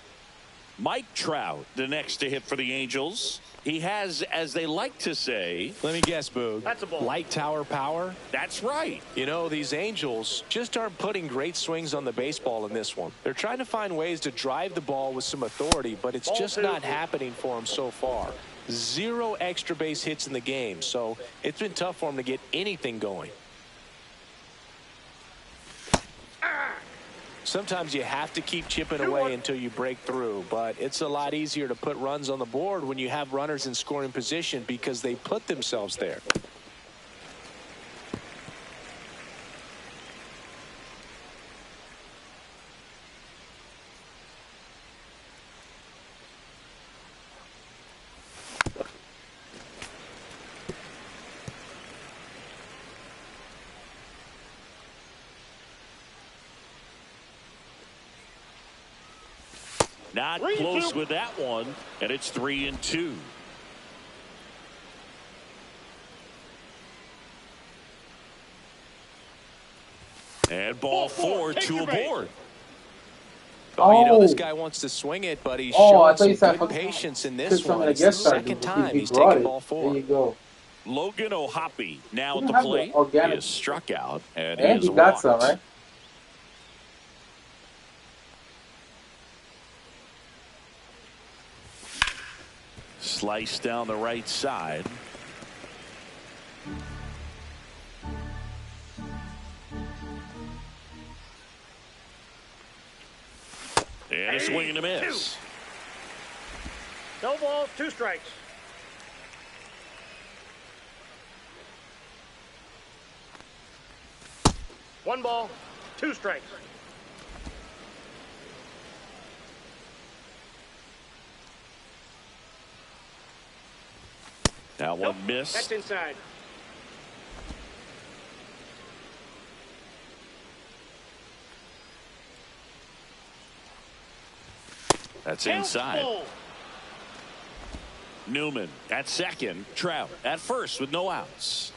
Mike Trout, the next to hit for the Angels. He has, as they like to say... Let me guess, Boog. That's a ball. Light tower power? That's right. You know, these Angels just aren't putting great swings on the baseball in this one. They're trying to find ways to drive the ball with some authority, but it's just not happening for them so far. 0 extra base hits in the game, so it's been tough for them to get anything going. Sometimes you have to keep chipping away until you break through, but it's a lot easier to put runs on the board when you have runners in scoring position because they put themselves there. Not close with that one, and it's 3-2. And ball 4, 2 aboard. Oh, you know, this guy wants to swing it, but he's showing some good patience in this one. It's the second time he's taken ball 4. There you go. Logan O'Hoppe now at the plate. He is struck out, and he is he got walked. some, right? Slice down the right side. And a swing and a miss. No balls, 2 strikes. One ball, 2 strikes. That one missed. That's inside. That's inside. Newman at second. Trout at first with no outs.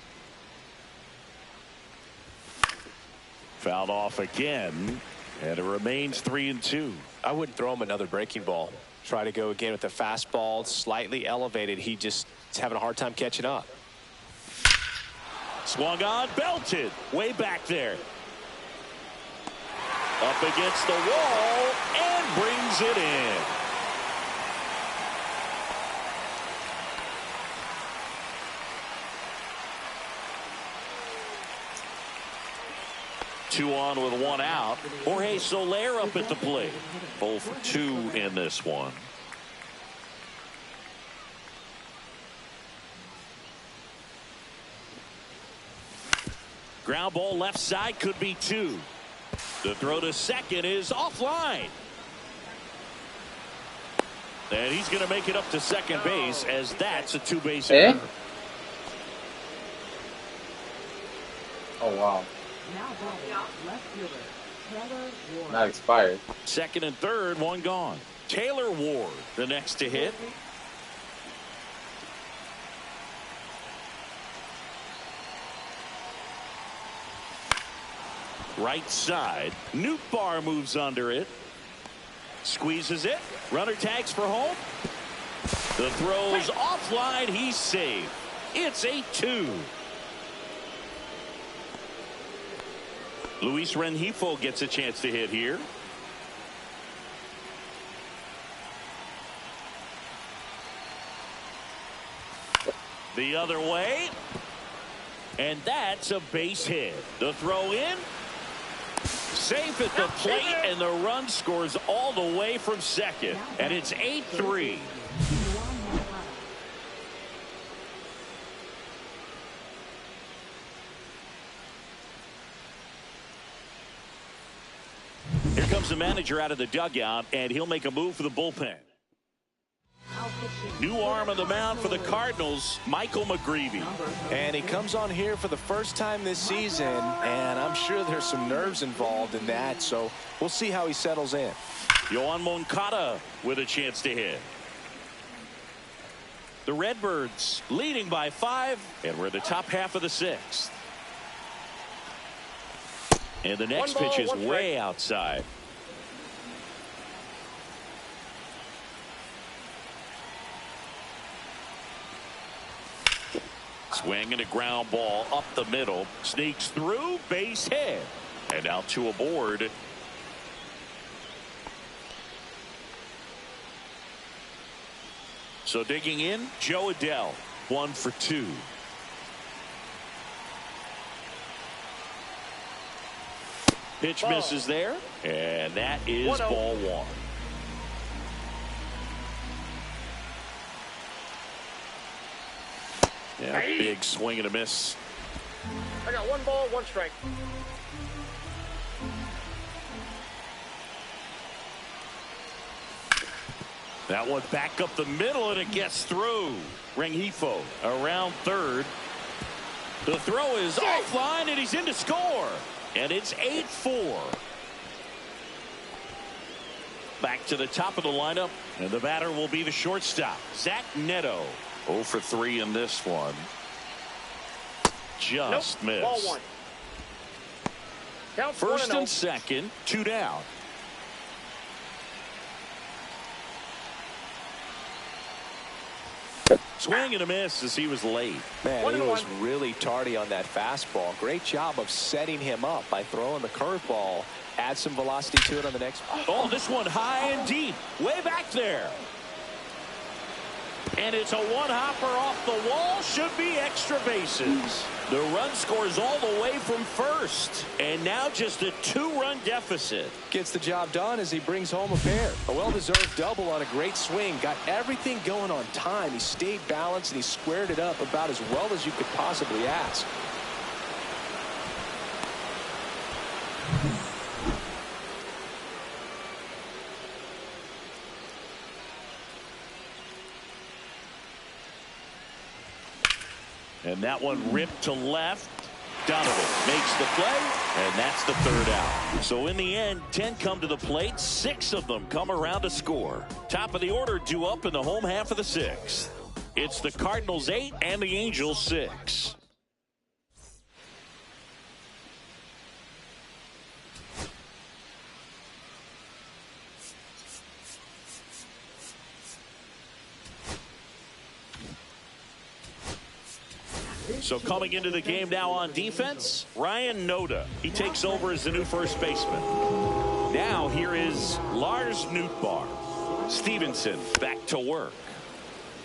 Fouled off again, and it remains 3-2. I wouldn't throw him another breaking ball. Try to go again with the fastball, slightly elevated. He just is having a hard time catching up. Swung on, belted, way back there. Up against the wall, and brings it in. Two on with one out. Jorge Soler up at the plate. 0 for 2 in this one. Ground ball left side, could be 2. The throw to second is offline. And he's going to make it up to second base, as that's a 2-base error. Oh, wow. Not expired. Second and third, one gone. Taylor Ward, the next to hit. Right side. Nootbaar moves under it. Squeezes it. Runner tags for home. The throw's offline. He's safe. It's 8-2. Luis Rengifo gets a chance to hit here. The other way. And that's a base hit. The throw in. Safe at the plate, and the run scores all the way from second. And it's 8-3. Here comes the manager out of the dugout, and he'll make a move for the bullpen. New arm on the mound for the Cardinals, Michael McGreevy. And he comes on here for the first time this season, and I'm sure there's some nerves involved in that, so we'll see how he settles in. Yoan Moncada with a chance to hit. The Redbirds leading by 5, and we're in the top half of the 6th. And the next pitch is way outside. Swing and a ground ball up the middle. Sneaks through, base hit. And now 2 aboard. So digging in, Joe Adell, 1 for 2. Pitch misses there, and that is ball 1. Yeah, big swing and a miss. I got 1 ball, 1 strike. That one back up the middle, and it gets through. Rengifo around third. The throw is offline, and he's in to score. And it's 8-4. Back to the top of the lineup, and the batter will be the shortstop, Zach Neto. 0 for 3 in this one. Just missed. Ball 1. Count First and second, 2 down. Swing and a miss as he was late. Man, he was really tardy on that fastball. Great job of setting him up by throwing the curveball. Add some velocity to it on the next. Oh, this one high and deep. Way back there. And it's a one-hopper off the wall. Should be extra bases. The run scores all the way from first. And now just a 2-run deficit. Gets the job done as he brings home a pair. A well-deserved double on a great swing. Got everything going on time. He stayed balanced and he squared it up about as well as you could possibly ask. And that one ripped to left. Donovan makes the play, and that's the 3rd out. So in the end, 10 come to the plate. 6 of them come around to score. Top of the order due up in the home half of the 6th. It's the Cardinals 8 and the Angels 6. So coming into the game now on defense, Ryan Noda. He takes over as the new first baseman. Now here is Lars Nootbaar. Stevenson back to work.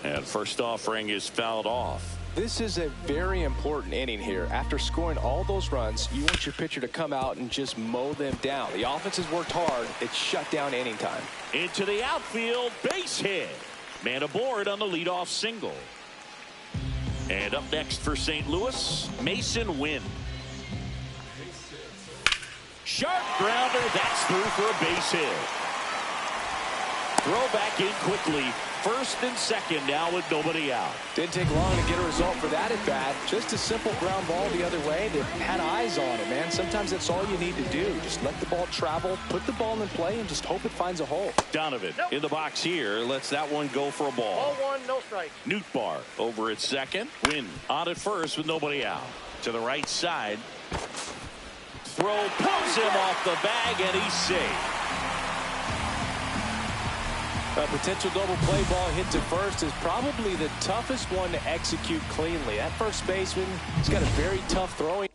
And first offering is fouled off. This is a very important inning here. After scoring all those runs, you want your pitcher to come out and just mow them down. The offense has worked hard. It's shut down inning time. Into the outfield, base hit. Man aboard on the leadoff single. And up next for St. Louis, Mason Wynn. Sharp grounder, that's through for a base hit. Throw back in quickly. First and second now with nobody out. Didn't take long to get a result for that at bat. Just a simple ground ball the other way. They had eyes on it, man. Sometimes that's all you need to do. Just let the ball travel, put the ball in play, and just hope it finds a hole. Donovan in the box here. Lets that one go for a ball. Ball 1, no strike. Nootbaar over at second. Wynn on at first with nobody out. To the right side. Throw pulls him off the bag, and he's safe. A potential double play ball hit to first is probably the toughest one to execute cleanly. That first baseman has got a very tough throwing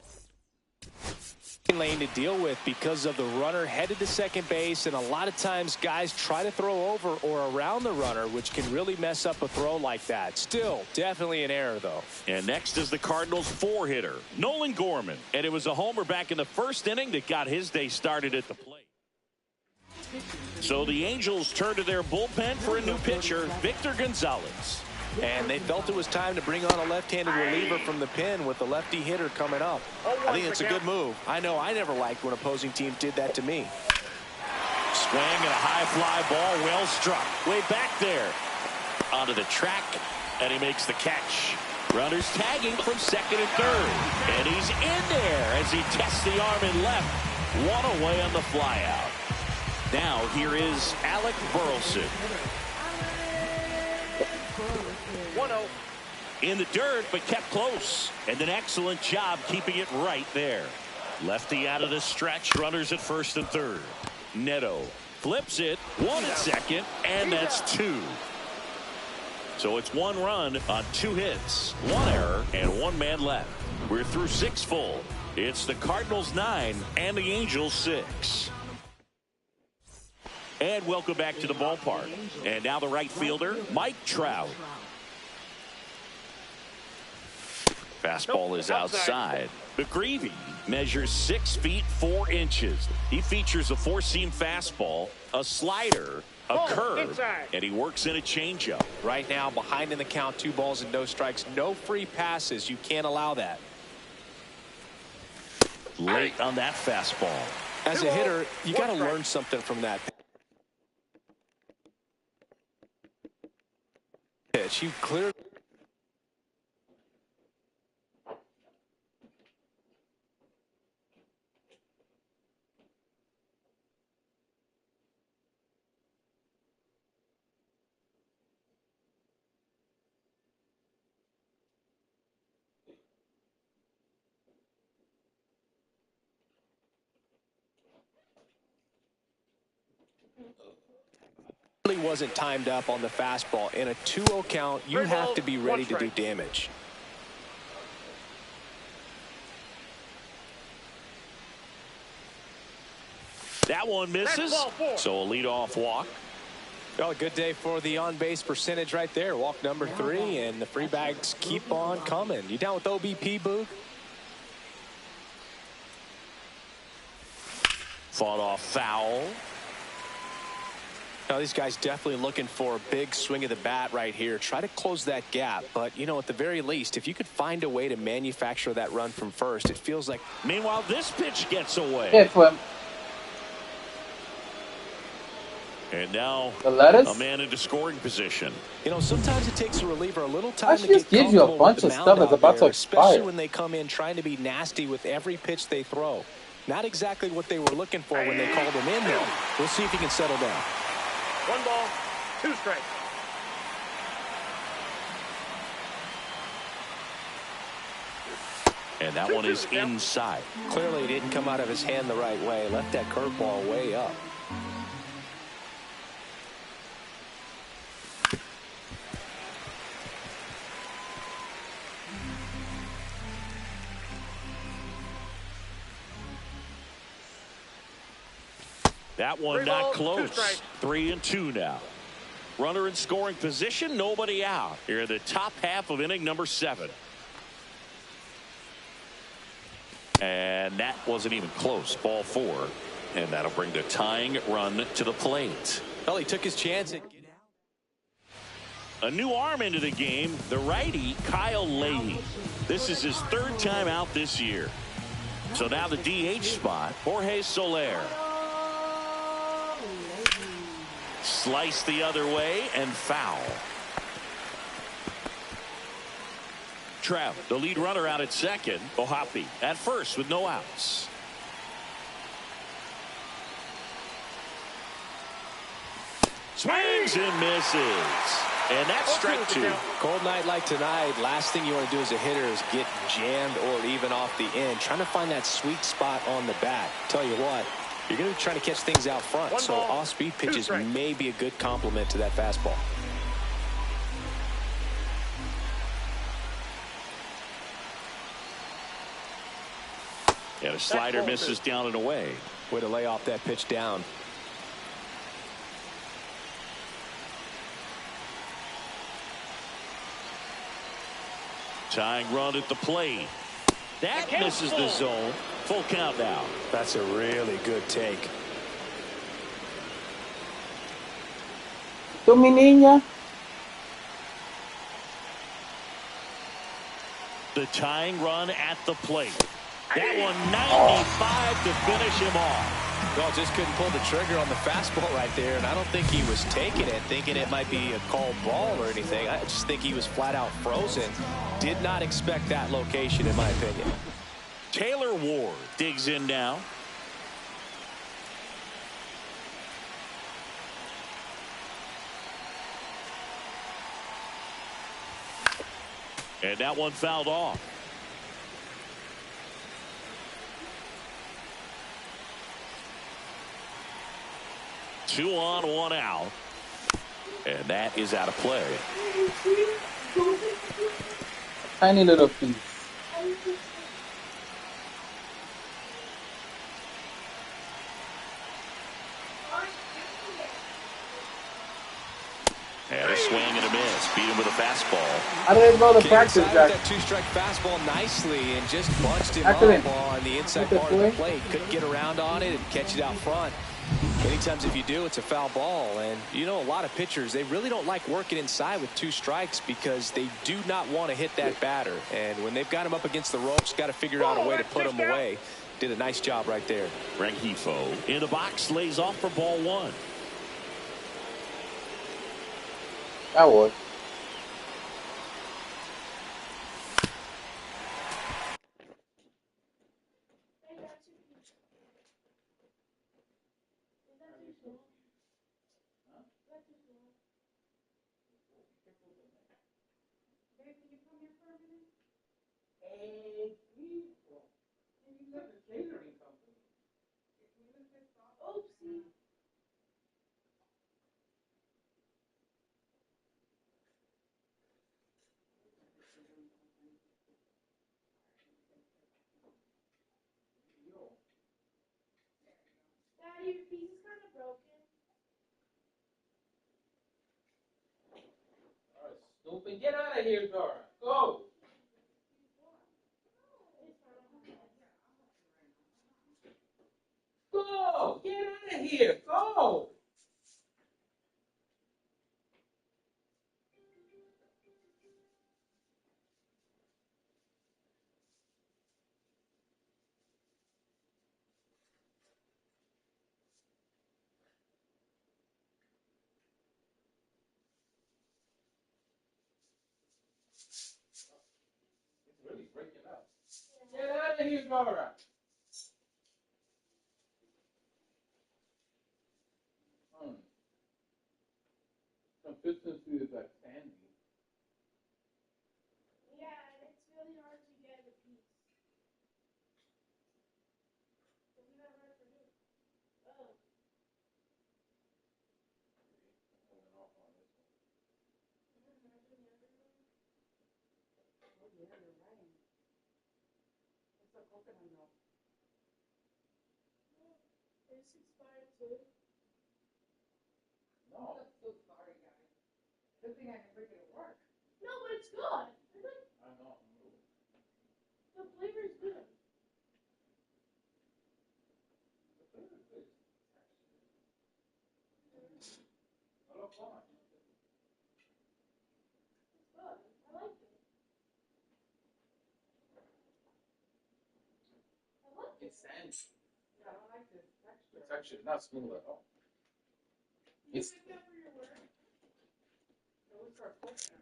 lane to deal with because of the runner headed to second base, and a lot of times guys try to throw over or around the runner, which can really mess up a throw like that. Still, definitely an error, though. And next is the Cardinals' 4-hitter, Nolan Gorman. And it was a homer back in the first inning that got his day started at the plate. So the Angels turn to their bullpen for a new pitcher, Victor Gonzalez. And they felt it was time to bring on a left-handed reliever from the pen with the lefty hitter coming up. I think it's a good move. I know I never liked when opposing teams did that to me. Swing and a high fly ball, well struck. Way back there. Onto the track, and he makes the catch. Runners tagging from second and third. And he's in there as he tests the arm in left. One away on the flyout. Now here is Alec Burleson. 1-0. In the dirt, but kept close. And an excellent job keeping it right there. Lefty out of the stretch. Runners at first and third. Neto flips it. One at second. And that's two. So it's 1 run on 2 hits. 1 error and 1 man left. We're through 6 full. It's the Cardinals 9 and the Angels 6. And welcome back to the ballpark. And now the right fielder, Mike Trout. Fastball is outside. McGreevy measures 6 feet 4 inches. He features a 4-seam fastball, a slider, a curve, and he works in a changeup. Right now, behind in the count, 2 balls and no strikes. No free passes. You can't allow that. Late on that fastball. As a hitter, you got to learn something from that pitch. You cleared. Wasn't timed up on the fastball. In a 2-0 count, you have to be ready to do damage. That one misses. So a leadoff walk. Well, a good day for the on-base percentage right there. Walk number 3, and the free bags keep on coming. You down with OBP, Boog? Fought off foul. Now, these guys definitely looking for a big swing of the bat right here. Try to close that gap. But, you know, at the very least, if you could find a way to manufacture that run from first, it feels like. Meanwhile, this pitch gets away. Yeah, Flip. And now a man into scoring position. You know, sometimes it takes a reliever a little time to just get gives you a comfortable bunch with the of stuff mound that's out about to there, expire. especially when they come in trying to be nasty with every pitch they throw. Not exactly what they were looking for when they called him in there. We'll see if he can settle down. 1 ball, 2 strikes. And that one is inside. Clearly it didn't come out of his hand the right way. Left that curveball way up. That one 3 not balls, 2 close. strikes. 3-2 now. Runner in scoring position, nobody out. Here in the top half of inning number 7. And that wasn't even close. Ball 4. And that'll bring the tying run to the plate. Well, he took his chance at getting out. A new arm into the game, the righty, Kyle Leahy. This is his 3rd time out this year. So now the DH spot, Jorge Soler. Slice the other way and foul. Trout, the lead runner out at second. Ohapi at first with no outs. Swings and misses. And that's strike 2. Cold night like tonight, last thing you want to do as a hitter is get jammed or even off the end. Trying to find that sweet spot on the bat. Tell you what, you're going to be trying to catch things out front. 1 So ball, off-speed 2 pitches strikes. may be a good complement to that fastball. And a slider misses down and away. Way to lay off that pitch down. Tying run at the plate. That misses the zone. Full count now. That's a really good take. Tú, mi niña. The tying run at the plate. That one 95 to finish him off. Well, just couldn't pull the trigger on the fastball right there, and I don't think he was taking it, thinking it might be a called ball or anything. I just think he was flat out frozen. Did not expect that location, in my opinion. Taylor Ward digs in now. And that one fouled off. Two on, one out. And that is out of play. Tiny little piece. And a swing and a miss. Beat him with a fastball. I didn't know the Came practice, inside Jack. with that 2-strike fastball nicely and just bunched him Excellent. up on the inside Good part of the play. plate. Couldn't get around on it and catch it out front. Many times if you do, it's a foul ball. And you know, a lot of pitchers, they really don't like working inside with 2 strikes because they do not want to hit that batter. And when they've got him up against the ropes, got to figure out a way to put him away. Did a nice job right there. Rengifo in the box, lays off for ball 1. That was. Daddy, your piece is kind of broken. Alright, stupid. Get out of here, Dora. Go. Go. Get out of here. Go. It's really breaking up. Get out of here, Dora. Consistency is like sandy. Yeah, and it's really hard to get a piece. Isn't that hard for you? Oh. It's expired too. No. I'm so sorry, guys. Good thing I can bring it to work. No, but it's good. I know. The flavor's good. It's good. I like it. I like it. It's sand. Yeah, I don't like this texture. It's actually not smooth at all. You It's picked that for your work? So we start pushing.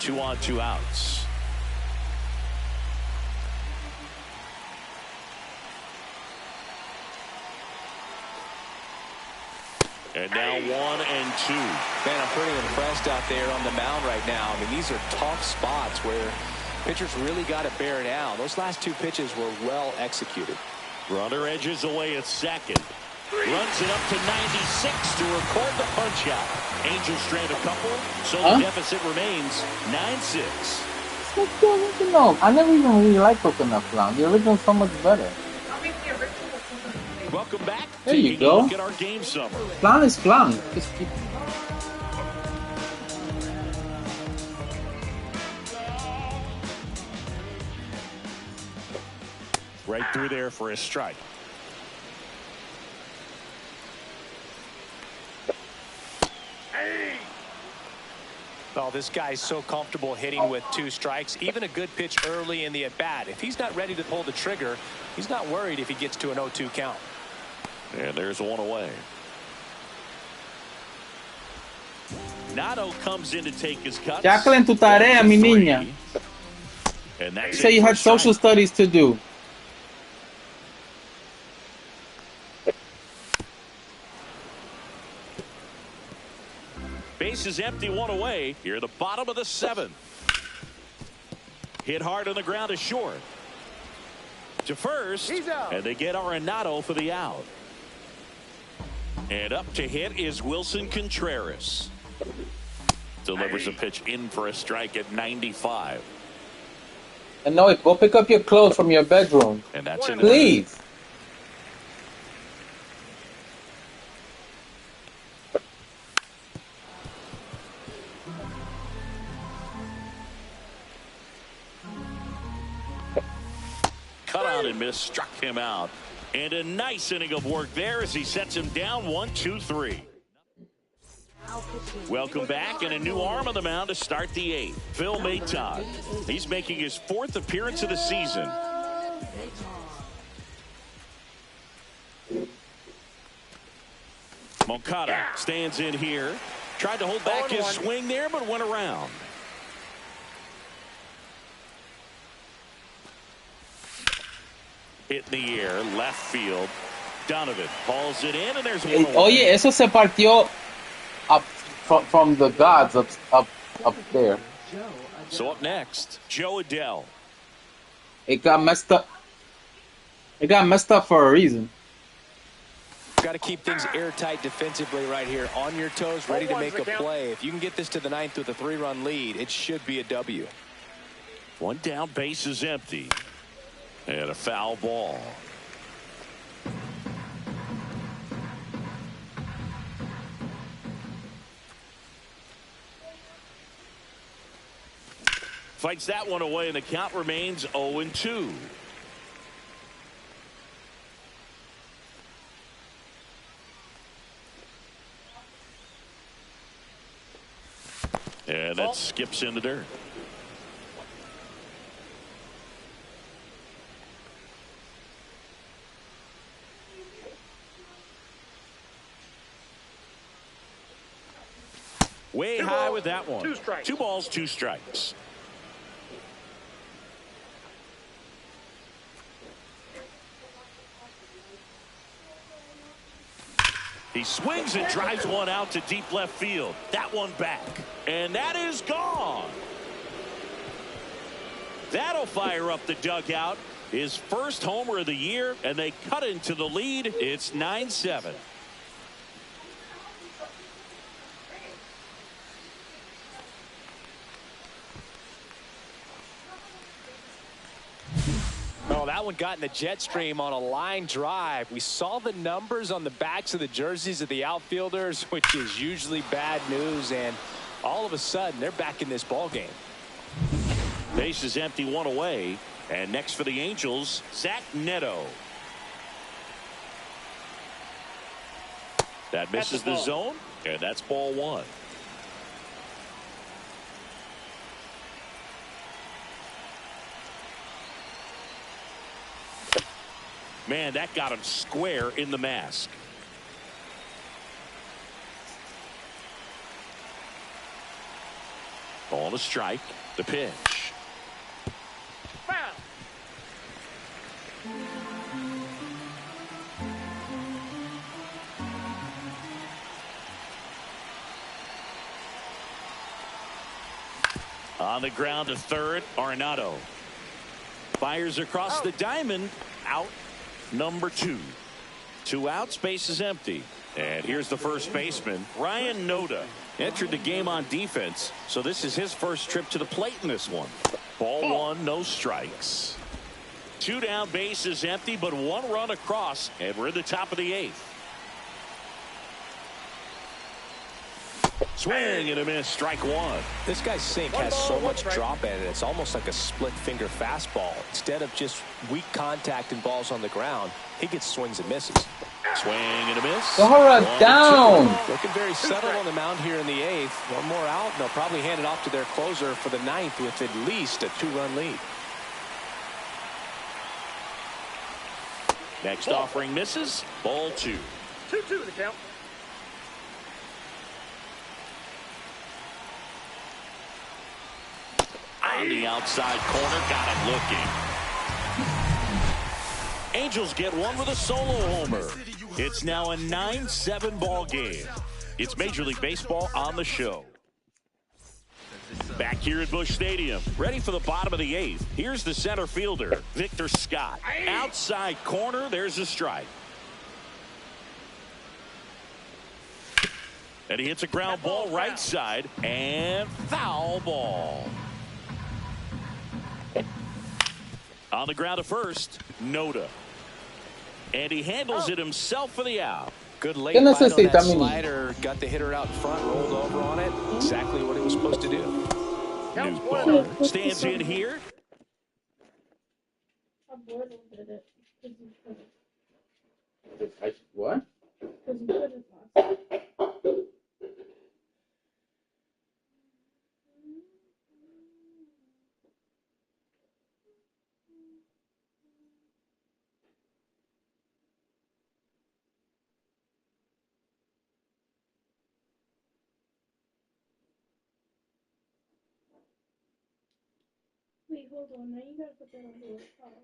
2 on, 2 outs. And now 1 and 2. Man, I'm pretty impressed out there on the mound right now. I mean, these are tough spots where pitchers really got to bear down. Those last 2 pitches were well executed. Runner edges away at second. Runs it up to 96 to record the punch out. Angels strand a couple, so the deficit remains 9-6. No, I never even really liked coconut flan. The original's so much better. I'll make the original coconut. Welcome back. There you Taking go. a look at our game summer. Flan is flan. Just keep... Right through there for a strike. Oh, this guy's so comfortable hitting with 2 strikes. Even a good pitch early in the at-bat. If he's not ready to pull the trigger, he's not worried if he gets to an 0-2 count. And there's 1 away. Nato comes in to take his cuts. Jacqueline, tu tarea, mi niña. And that's You say you had social studies to do. Base is empty, 1 away. Here the bottom of the 7th. Hit hard on the ground to short. To first. And they get Arenado for the out. And up to hit is Wilson Contreras. Delivers a pitch in for a strike at 95. And no, go pick up your clothes from your bedroom. And that's in. Please. Cut out and miss, struck him out. And a nice inning of work there as he sets him down 1-2-3. Welcome back, and a new arm on the mound to start the 8th. Phil Maton. He's making his 4th appearance of the season. Moncada stands in here. Tried to hold back his swing there, but went around. Hit in the air, left field. Donovan hauls it in, and there's 1 away. Oye, eso se partió up from the gods up there. So up next, Joe Adele. It got messed up. It got messed up for a reason. Got to keep things airtight defensively right here. On your toes, ready to make a play. If you can get this to the 9th with a 3-run lead, it should be a W. 1 down, base is empty. And a foul ball. Fights that one away, and the count remains 0-2. And that skips in the dirt. Way high with that one. 2 strikes. 2 balls, 2 strikes. He swings and drives one out to deep left field. That one back. And that is gone. That'll fire up the dugout. His first homer of the year, and they cut into the lead. It's 9-7. Oh, that one got in the jet stream on a line drive. We saw the numbers on the backs of the jerseys of the outfielders, which is usually bad news, and all of a sudden they're back in this ball game. Base is empty, one away. And next for the Angels, Zach Neto. That misses the zone, and that's ball one. Man, that got him square in the mask. Ball to strike. The pitch. Foul. On the ground to third, Arenado. Fires across the diamond. Out number 2. 2 outs, base is empty. And here's the first baseman, Ryan Noda. Entered the game on defense, so this is his first trip to the plate in this one. Ball 1, no strikes. 2 down, base is empty, but 1 run across, and we're in the top of the 8th. Swing and a miss, strike 1. This guy's sink has so much drop in it. It's almost like a split finger fastball. Instead of just weak contact and balls on the ground, he gets swings and misses. Swing and a miss. Zahara down. Looking very settled on the mound here in the 8th. 1 more out, and they'll probably hand it off to their closer for the 9th with at least a 2-run lead. Next offering misses. Ball 2. 2-2 the count. On the outside corner, got him looking. Angels get one with a solo homer. It's now a 9-7 ball game. It's Major League Baseball on the show. Back here at Busch Stadium, ready for the bottom of the 8th. Here's the center fielder, Victor Scott. Outside corner, there's a strike. And he hits a ground ball right side, and foul ball. On the ground to first, Noda. And he handles it himself for the out. Good late bite on that slider. Got the hitter out in front, rolled over on it. Exactly what he was supposed to do. Newsbar stands in here. What? Wait, hold on. Now you gotta put that on the collar.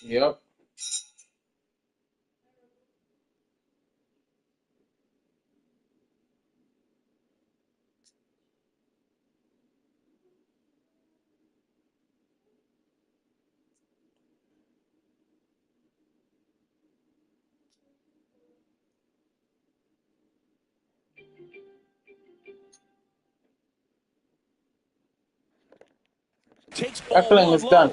Yep. Takes Tackling is done.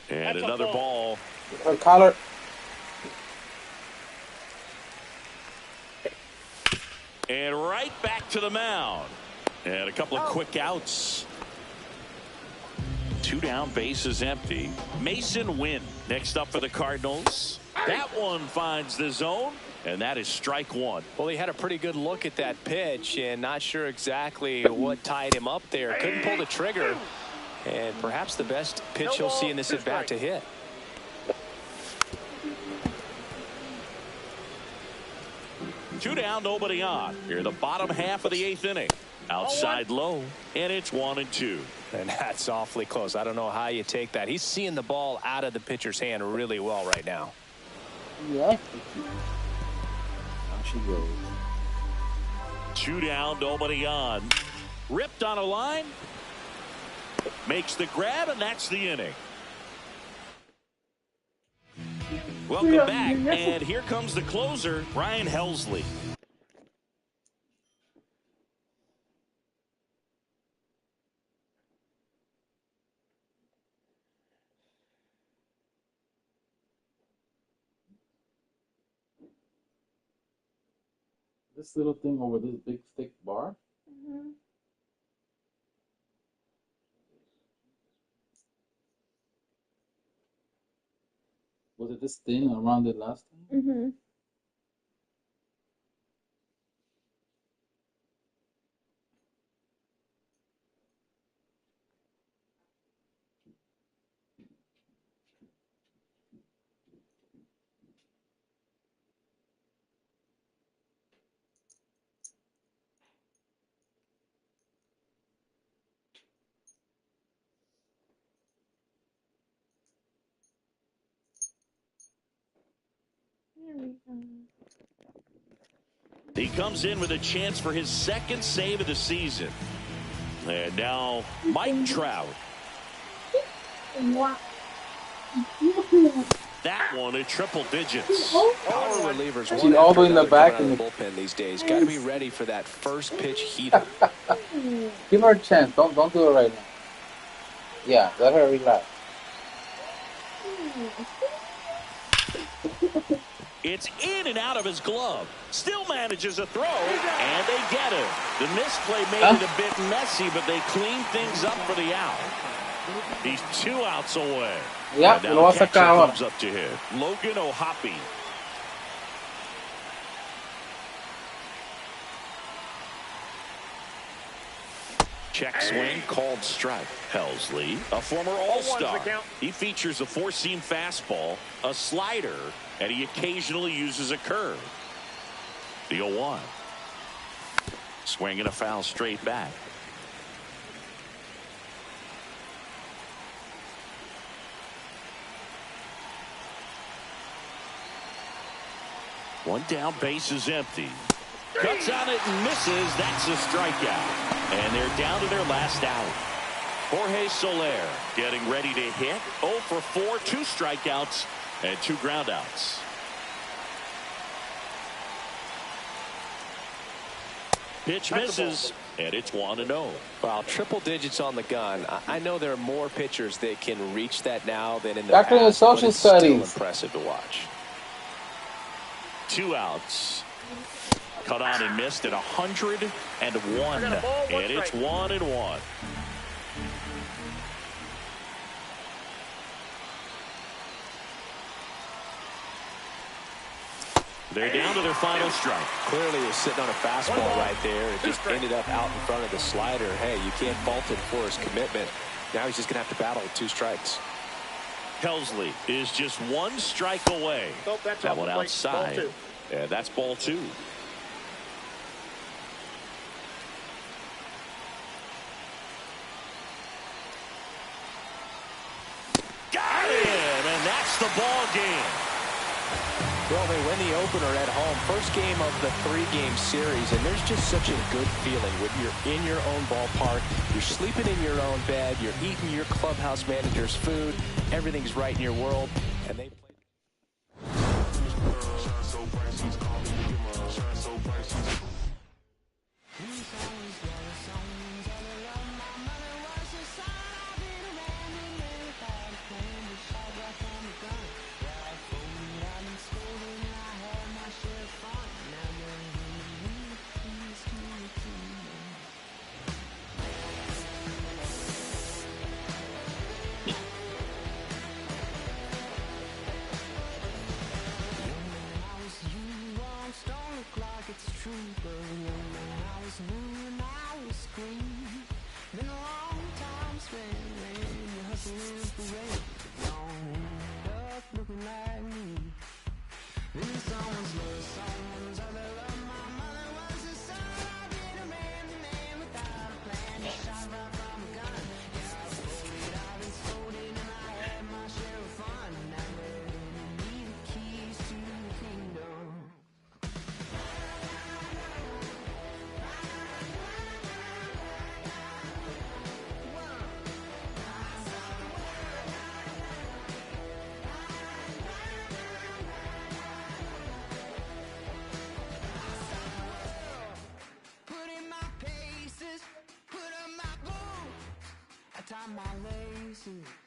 And another ball. Collar. And right back to the mound. And a couple of quick outs. 2 down, base is empty. Mason Wynn next up for the Cardinals. That one finds the zone, and that is strike one. Well, he had a pretty good look at that pitch and not sure exactly what tied him up there. Couldn't pull the trigger, and perhaps the best pitch he'll see in this at bat to hit. Two down, nobody on. Here, the bottom half of the 8th inning. Outside low, and it's 1-2. And that's awfully close. I don't know how you take that. He's seeing the ball out of the pitcher's hand really well right now. Yeah. How she goes. Two down, nobody on. Ripped on a line. Makes the grab, and that's the inning. Welcome back, and here comes the closer, Ryan Helsley. This little thing over this big thick bar. Was it this thin around it last time? He comes in with a chance for his second save of the season. And now Mike Trout. That one at triple digits. Power relievers She's all the way in the back in the bullpen these days. Got to be ready for that first pitch heater. Give her a chance. Don't do it right now. Yeah, let her relax. It's in and out of his glove. Still manages a throw, and they get him. The misplay made it a bit messy, but they clean things up for the out. He's 2 outs away. Yeah, and lo now va a catcher sacar ahora. comes up to hit. Logan O'Hoppe. Check swing called strike. Helsley, a former all-star. He features a four-seam fastball, a slider, and he occasionally uses a curve. The 0-1. Swinging a foul straight back. One down, base is empty. Cuts on it and misses. That's a strikeout. And they're down to their last out. Jorge Soler getting ready to hit. 0 for 4, 2 strikeouts and 2 groundouts. Pitch misses, and it's 1-0. Wow, triple digits on the gun. I know there are more pitchers that can reach that now than in the Back in the past, social but it's still studies. impressive to watch. 2 outs. Cut on and missed at 101. And it's 1-1. They're down to their final strike. Clearly he was sitting on a fastball right there. It just ended up out in front of the slider. Hey, you can't fault him for his commitment. Now he's just going to have to battle with 2 strikes. Helsley is just 1 strike away. That one outside. And that's ball 2. Got him, and that's the ball game. Well, they win the opener at home. First game of the 3-game series, and there's just such a good feeling when you're in your own ballpark, you're sleeping in your own bed, you're eating your clubhouse manager's food, everything's right in your world, and they play. I lazy?